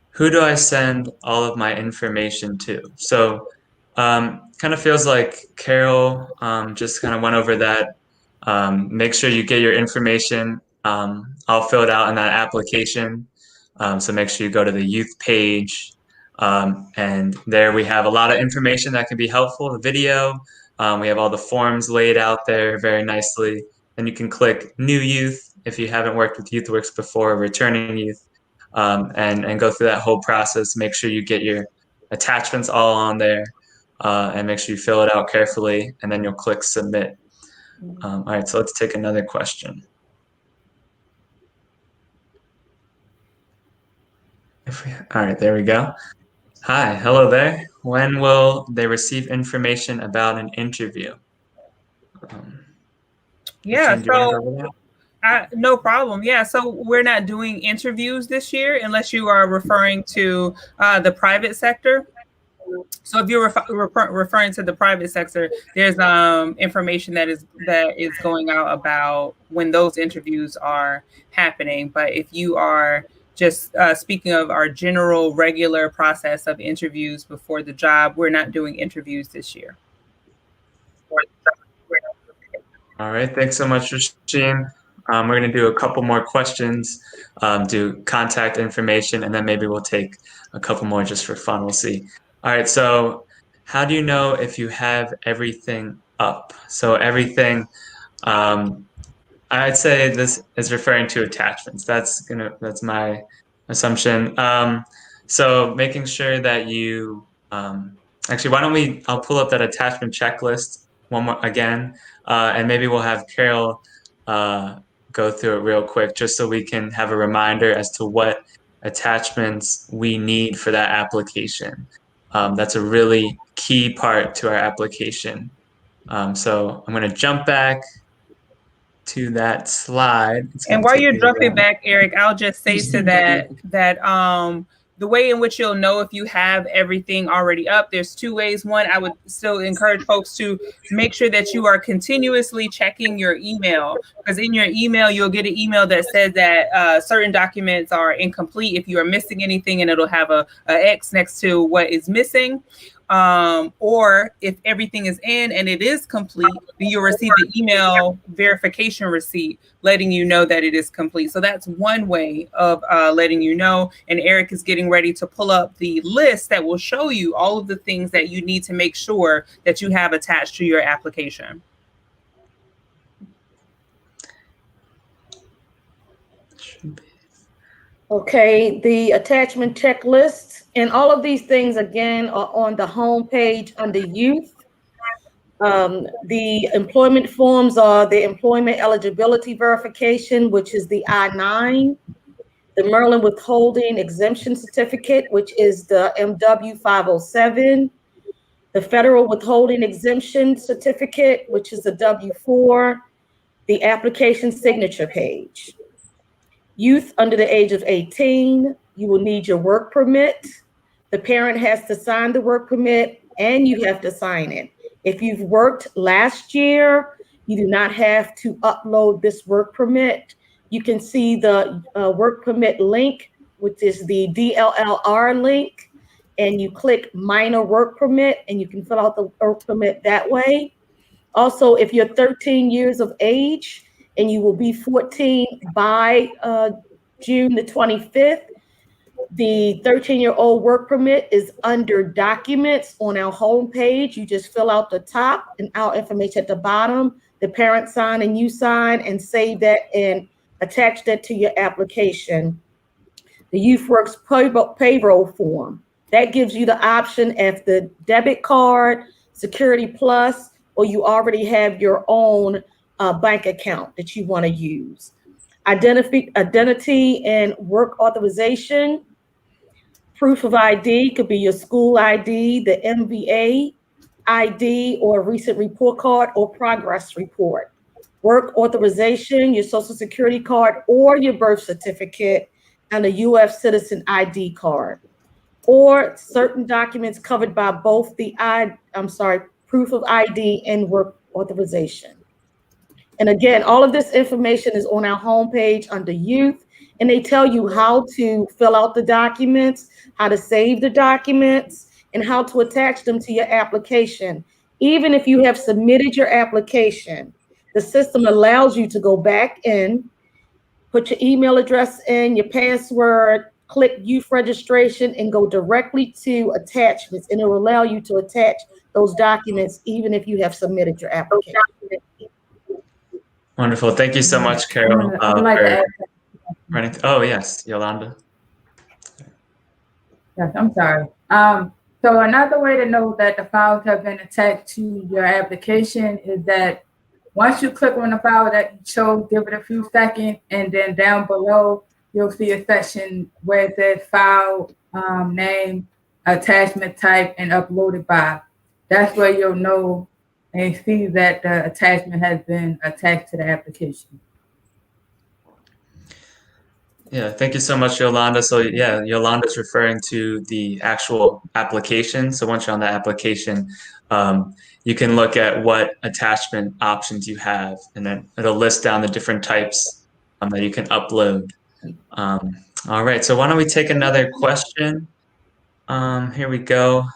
Who do I send all of my information to? So kind of feels like Carol just kind of went over that. Make sure you get your information all filled out in that application. So make sure you go to the youth page. And there we have a lot of information that can be helpful. The video, we have all the forms laid out there very nicely. And you can click new youth if you haven't worked with YouthWorks before, returning youth, and go through that whole process. Make sure you get your attachments all on there. And make sure you fill it out carefully, and then you'll click submit. All right, so let's take another question. All right, there we go. Hi, hello there. When will they receive information about an interview? Yeah, so no problem. Yeah, so we're not doing interviews this year unless you are referring to the private sector. So if you're referring to the private sector, there's information that is going out about when those interviews are happening. But if you are just speaking of our general regular process of interviews before the job, we're not doing interviews this year. All right, thanks so much, Rashim. We're going to do a couple more questions, do contact information, and then maybe we'll take a couple more just for fun. We'll see. All right, so how do you know if you have everything up? So everything, I'd say this is referring to attachments. That's my assumption. So making sure that you, actually, I'll pull up that attachment checklist one more again, and maybe we'll have Carol go through it real quick just so we can have a reminder as to what attachments we need for that application. That's a really key part to our application. So I'm going to jump back to that slide. And while you're jumping back, Eric, I'll just say to that the way in which you'll know if you have everything already up, there's two ways. One, I would still encourage folks to make sure that you are continuously checking your email, because in your email, you'll get an email that says that certain documents are incomplete if you are missing anything, and it'll have a X next to what is missing. Or if everything is in and it is complete, then you'll receive the email verification receipt letting you know that it is complete. So that's one way of letting you know. And Eric is getting ready to pull up the list that will show you all of the things that you need to make sure that you have attached to your application. Okay, the attachment checklist, and all of these things again are on the home page under youth. The employment forms are the employment eligibility verification, which is the I-9, the Maryland withholding exemption certificate, which is the MW-507, the federal withholding exemption certificate, which is the W-4, the application signature page. Youth under the age of 18, you will need your work permit. The parent has to sign the work permit and you have to sign it. If you've worked last year, you do not have to upload this work permit. You can see the work permit link, which is the DLLR link, and you click minor work permit and you can fill out the work permit that way. Also, if you're 13 years of age, and you will be 14 by June the 25th. The 13-year-old work permit is under documents on our homepage. You just fill out the top and our information at the bottom. The parent sign and you sign and save that and attach that to your application. The YouthWorks payroll form. That gives you the option if the debit card, Security Plus, or you already have your own bank account that you want to use. Identity and work authorization. Proof of ID could be your school ID, the MVA ID, or a recent report card or progress report. Work authorization, your social security card or your birth certificate, and a US citizen ID card. Or certain documents covered by both the proof of ID and work authorization. And again, all of this information is on our homepage under youth, and they tell you how to fill out the documents, how to save the documents, and how to attach them to your application. Even if you have submitted your application, the system allows you to go back in, put your email address in, your password, click youth registration, and go directly to attachments, and it will allow you to attach those documents even if you have submitted your application. Wonderful. Thank you so much, Carol. Oh, yes, Yolanda. Yes, I'm sorry. So another way to know that the files have been attached to your application is that once you click on the file that you chose, give it a few seconds, and then down below, you'll see a section where it says file name, attachment type, and uploaded by. That's where you'll know and see that the attachment has been attached to the application. Yeah, thank you so much, Yolanda. So yeah, Yolanda's referring to the actual application. So once you're on the application, you can look at what attachment options you have, and then it'll list down the different types that you can upload. All right, so why don't we take another question? Here we go.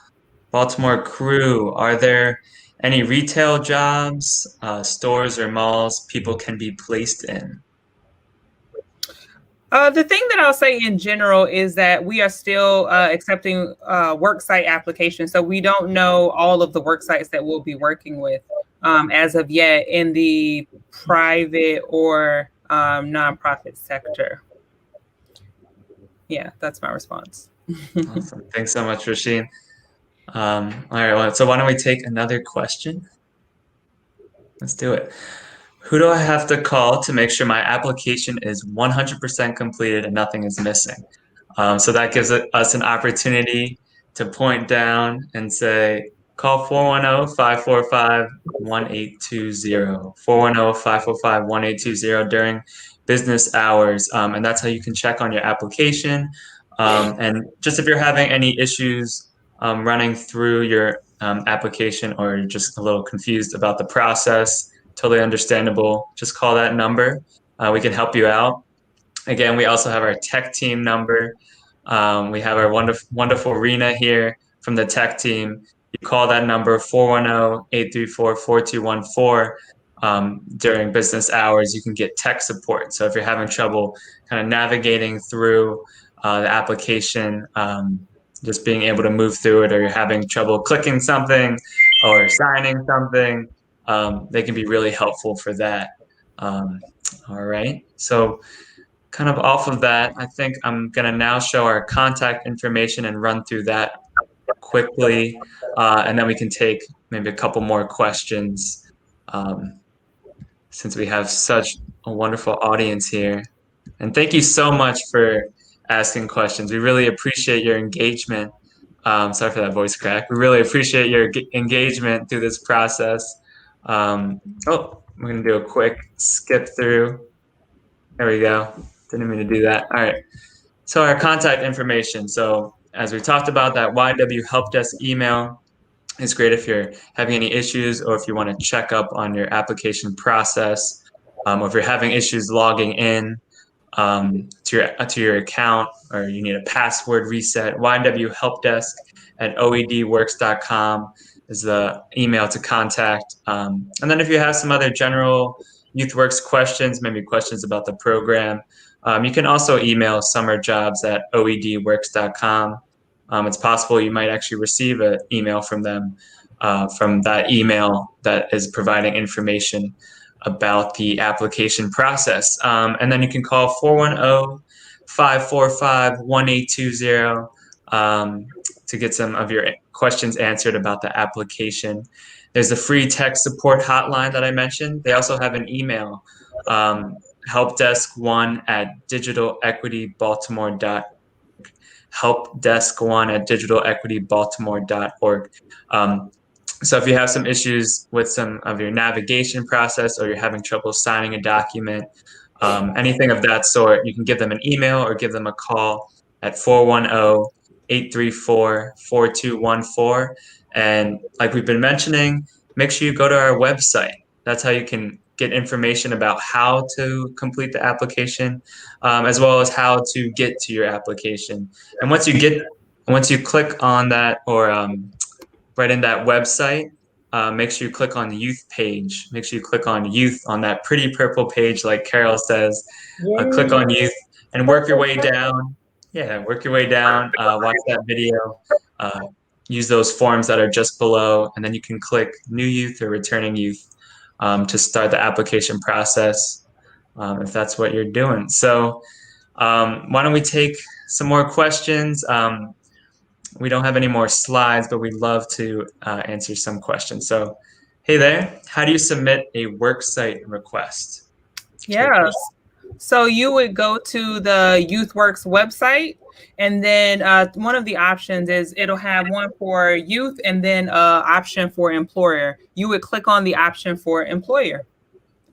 Baltimore crew, are there any retail jobs, stores or malls people can be placed in? The thing that I'll say in general is that we are still accepting worksite applications. So we don't know all of the work sites that we'll be working with as of yet in the private or nonprofit sector. Yeah, that's my response. Awesome. Thanks so much, Rasheen. All right, well, so why don't we take another question? Let's do it. Who do I have to call to make sure my application is 100% completed and nothing is missing? So that gives us an opportunity to point down and say, call 410-545-1820, 410-545-1820 during business hours. And that's how you can check on your application. And just if you're having any issues running through your application or you're just a little confused about the process, totally understandable. Just call that number. We can help you out. Again, we also have our tech team number. We have our wonderful Rena here from the tech team. You call that number 410-834-4214 during business hours. You can get tech support. So if you're having trouble kind of navigating through the application, just being able to move through it, or you're having trouble clicking something or signing something, they can be really helpful for that. All right. So kind of off of that, I think I'm going to now show our contact information and run through that quickly. And then we can take maybe a couple more questions since we have such a wonderful audience here. And thank you so much for asking questions. We really appreciate your engagement. Sorry for that voice crack. We really appreciate your engagement through this process. Oh, we're going to do a quick skip through. There we go. Didn't mean to do that. All right. So our contact information. So as we talked about, that YW Help Desk email is great if you're having any issues or if you want to check up on your application process, or if you're having issues logging in to your account, or you need a password reset. YW Help Desk at oedworks.com is the email to contact. And then if you have some other general YouthWorks questions, maybe questions about the program, you can also email summerjobs@oedworks.com. It's possible you might actually receive an email from them, from that email that is providing information about the application process. And then you can call 410-545-1820 to get some of your questions answered about the application. There's a free tech support hotline that I mentioned. They also have an email, helpdesk1@digitalequitybaltimore.org. helpdesk1@digitalequitybaltimore.org. So if you have some issues with some of your navigation process, or you're having trouble signing a document, anything of that sort, you can give them an email or give them a call at 410-834-4214. And like we've been mentioning, make sure you go to our website. That's how you can get information about how to complete the application, as well as how to get to your application. And once you click on that, or right in that website, make sure you click on the youth page. Make sure you click on youth on that pretty purple page, like Carol says. Click on youth and work your way down. Yeah, work your way down. Watch that video. Use those forms that are just below, and then you can click new youth or returning youth to start the application process, if that's what you're doing. So why don't we take some more questions? We don't have any more slides, but we'd love to answer some questions. So, hey there, how do you submit a worksite request? Yes. So you would go to the YouthWorks website, and then one of the options is it'll have one for youth and then an option for employer. You would click on the option for employer.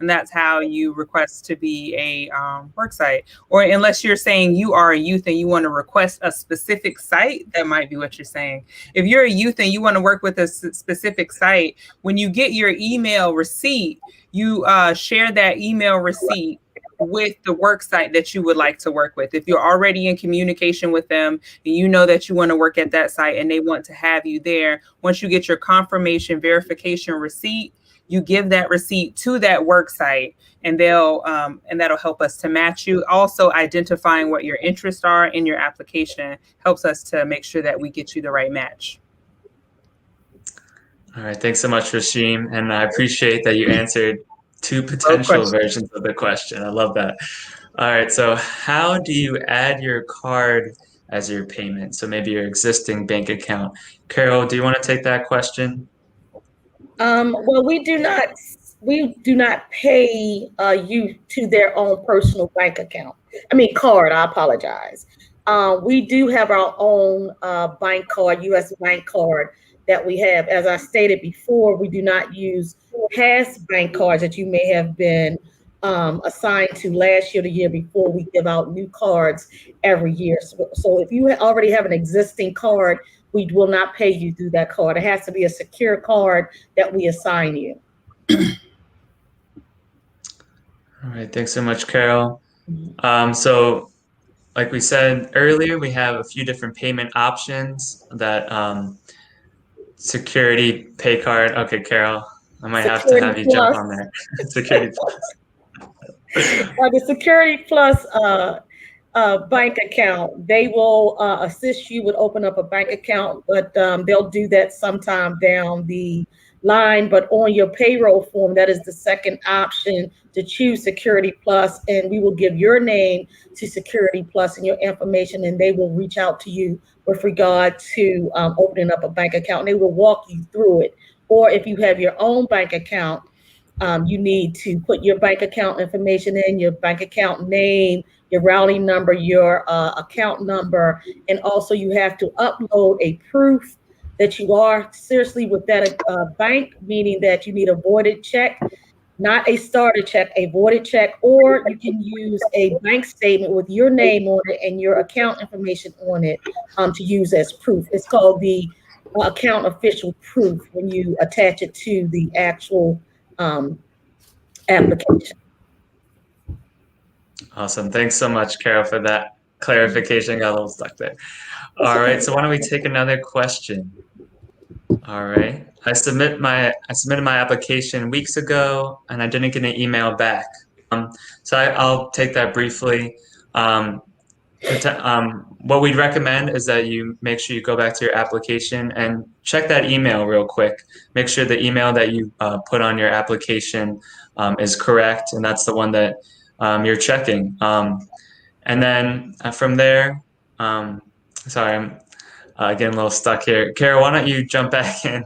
And that's how you request to be a worksite. Or unless you're saying you are a youth and you want to request a specific site, that might be what you're saying. If you're a youth and you want to work with a specific site, when you get your email receipt, you share that email receipt with the work site that you would like to work with. If you're already in communication with them and you know that you want to work at that site and they want to have you there, once you get your confirmation verification receipt, you give that receipt to that work site, and they'll and that'll help us to match you. Also, identifying what your interests are in your application helps us to make sure that we get you the right match. All right, thanks so much, Rashim, and I appreciate that you answered two potential versions of the question. I love that. All right, so how do you add your card as your payment? So maybe your existing bank account. Carol, do you want to take that question? Well, we do not pay you to their own personal bank account. Card. I apologize. We do have our own bank card, U.S. bank card that we have. As I stated before, we do not use past bank cards that you may have been assigned to last year, the year before. We give out new cards every year. So if you already have an existing card, we will not pay you through that card. It has to be a secure card that we assign you. All right, thanks so much, Carol. So like we said earlier, we have a few different payment options that security pay card. Okay, Carol, I might have to have you jump on there. Security Plus. The Security Plus bank account, they will assist you with open up a bank account, but they'll do that sometime down the line. But on your payroll form, that is the second option to choose Security Plus, and we will give your name to Security Plus and your information, and they will reach out to you with regard to opening up a bank account. And they will walk you through it. Or if you have your own bank account, you need to put your bank account information in, your bank account name, your routing number, your account number, and also you have to upload a proof that you are seriously with that bank, meaning that you need a voided check, not a starter check, a voided check, or you can use a bank statement with your name on it and your account information on it to use as proof. It's called the account official proof when you attach it to the actual application. Awesome. Thanks so much, Carol, for that clarification. Got a little stuck there. All right. So why don't we take another question? All right. I submitted my application weeks ago, and I didn't get an email back. So I'll take that briefly. What we'd recommend is that you make sure you go back to your application and check that email real quick. Make sure the email that you put on your application is correct, and that's the one that you're checking. And then from there, sorry, I'm getting a little stuck here. Carol, why don't you jump back in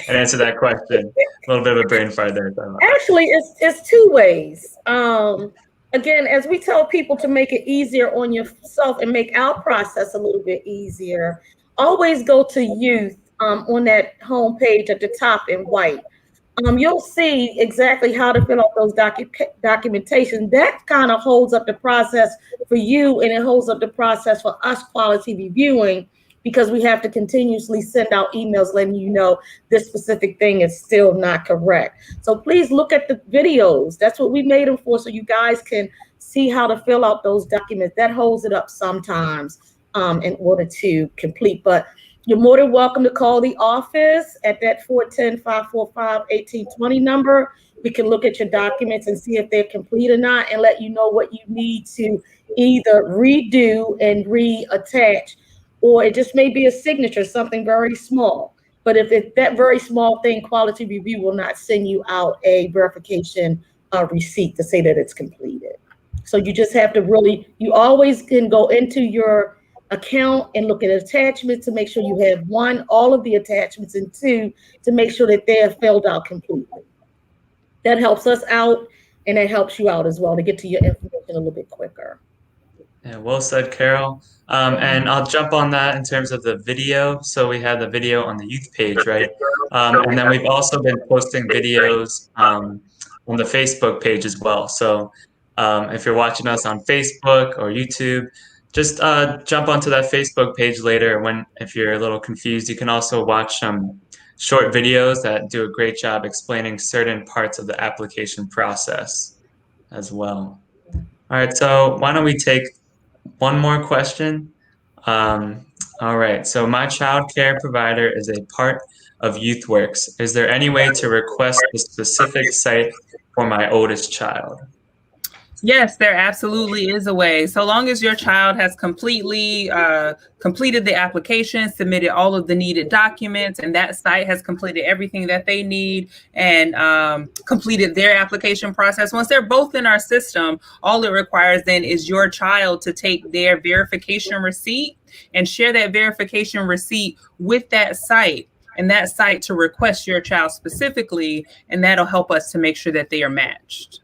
and answer that question? A little bit of a brain fart there. Actually, it's two ways. Again, as we tell people to make it easier on yourself and make our process a little bit easier, always go to youth on that home page at the top in white. You'll see exactly how to fill out those documentation. That kind of holds up the process for you, and it holds up the process for us quality reviewing, because we have to continuously send out emails letting you know this specific thing is still not correct. So please look at the videos. That's what we made them for, so you guys can see how to fill out those documents. That holds it up sometimes in order to complete. But you're more than welcome to call the office at that 410-545-1820 number. We can look at your documents and see if they're complete or not, and let you know what you need to either redo and reattach, or it just may be a signature, something very small. But if it's that very small thing, quality review will not send you out a verification receipt to say that it's completed. So you just have to you always can go into your account and look at attachments to make sure you have one, all of the attachments, and two, to make sure that they are filled out completely. That helps us out, and that helps you out as well to get to your information a little bit quicker. Yeah, well said, Carol. And I'll jump on that in terms of the video. So we have the video on the youth page, right? And then we've also been posting videos on the Facebook page as well. So if you're watching us on Facebook or YouTube, just jump onto that Facebook page later. If you're a little confused, you can also watch some short videos that do a great job explaining certain parts of the application process as well. All right, so why don't we take one more question? All right, so my child care provider is a part of YouthWorks. Is there any way to request a specific site for my oldest child? Yes, there absolutely is a way. So long as your child has completely completed the application, submitted all of the needed documents, and that site has completed everything that they need and completed their application process. Once they're both in our system, all it requires then is your child to take their verification receipt and share that verification receipt with that site, and that site to request your child specifically, and that'll help us to make sure that they are matched.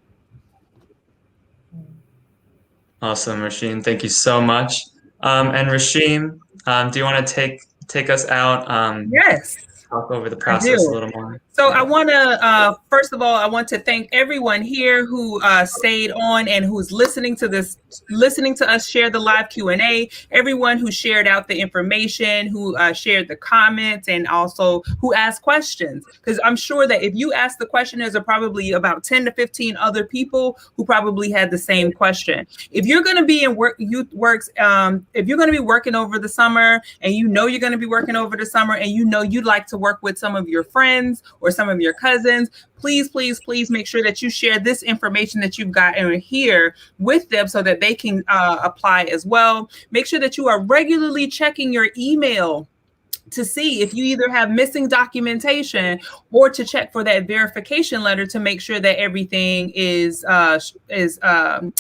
Awesome, Rashim. Thank you so much. And Rashim, do you want to take us out? Yes. Talk over the I process do. a little more. So I want to, first of all, I want to thank everyone here who stayed on and who's listening to us share the live Q&A, everyone who shared out the information, who shared the comments, and also who asked questions. Because I'm sure that if you ask the question, there's probably about 10 to 15 other people who probably had the same question. If you're going to be in YouthWorks, if you're going to be working over the summer, and you know you're going to be working over the summer, and you know you'd like to work with some of your friends or some of your cousins, please, please, please make sure that you share this information that you've gotten here with them so that they can apply as well. Make sure that you are regularly checking your email to see if you either have missing documentation or to check for that verification letter to make sure that everything is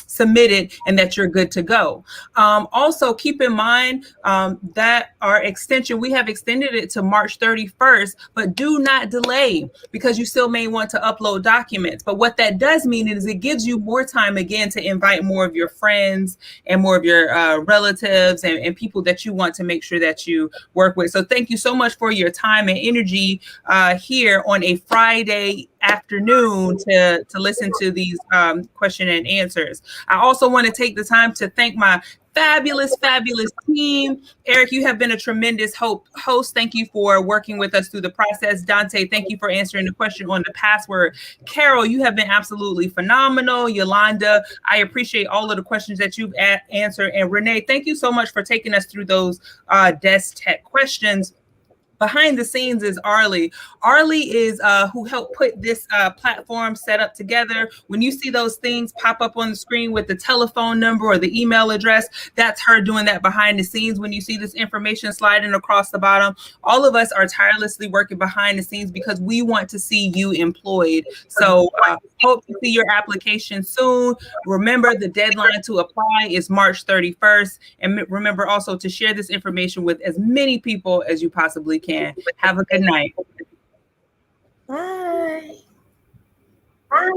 submitted and that you're good to go. Also, keep in mind that our extension, we have extended it to March 31st, but do not delay because you still may want to upload documents. But what that does mean is it gives you more time again to invite more of your friends and more of your relatives and people that you want to make sure that you work with. So thank you so much for your time and energy here on a Friday afternoon to listen to these question and answers. I also want to take the time to thank my fabulous team. Eric, you have been a tremendous host. Thank you for working with us through the process. Dante, thank you for answering the question on the password. Carol, you have been absolutely phenomenal. Yolanda, I appreciate all of the questions that you've answered. And Renee, thank you so much for taking us through those desk tech questions. Behind the scenes is Arlie. Arlie is who helped put this platform set up together. When you see those things pop up on the screen with the telephone number or the email address, that's her doing that behind the scenes. When you see this information sliding across the bottom, all of us are tirelessly working behind the scenes because we want to see you employed. So hope to see your application soon. Remember, the deadline to apply is March 31st. And remember also to share this information with as many people as you possibly can. Have a good night. Bye. Bye.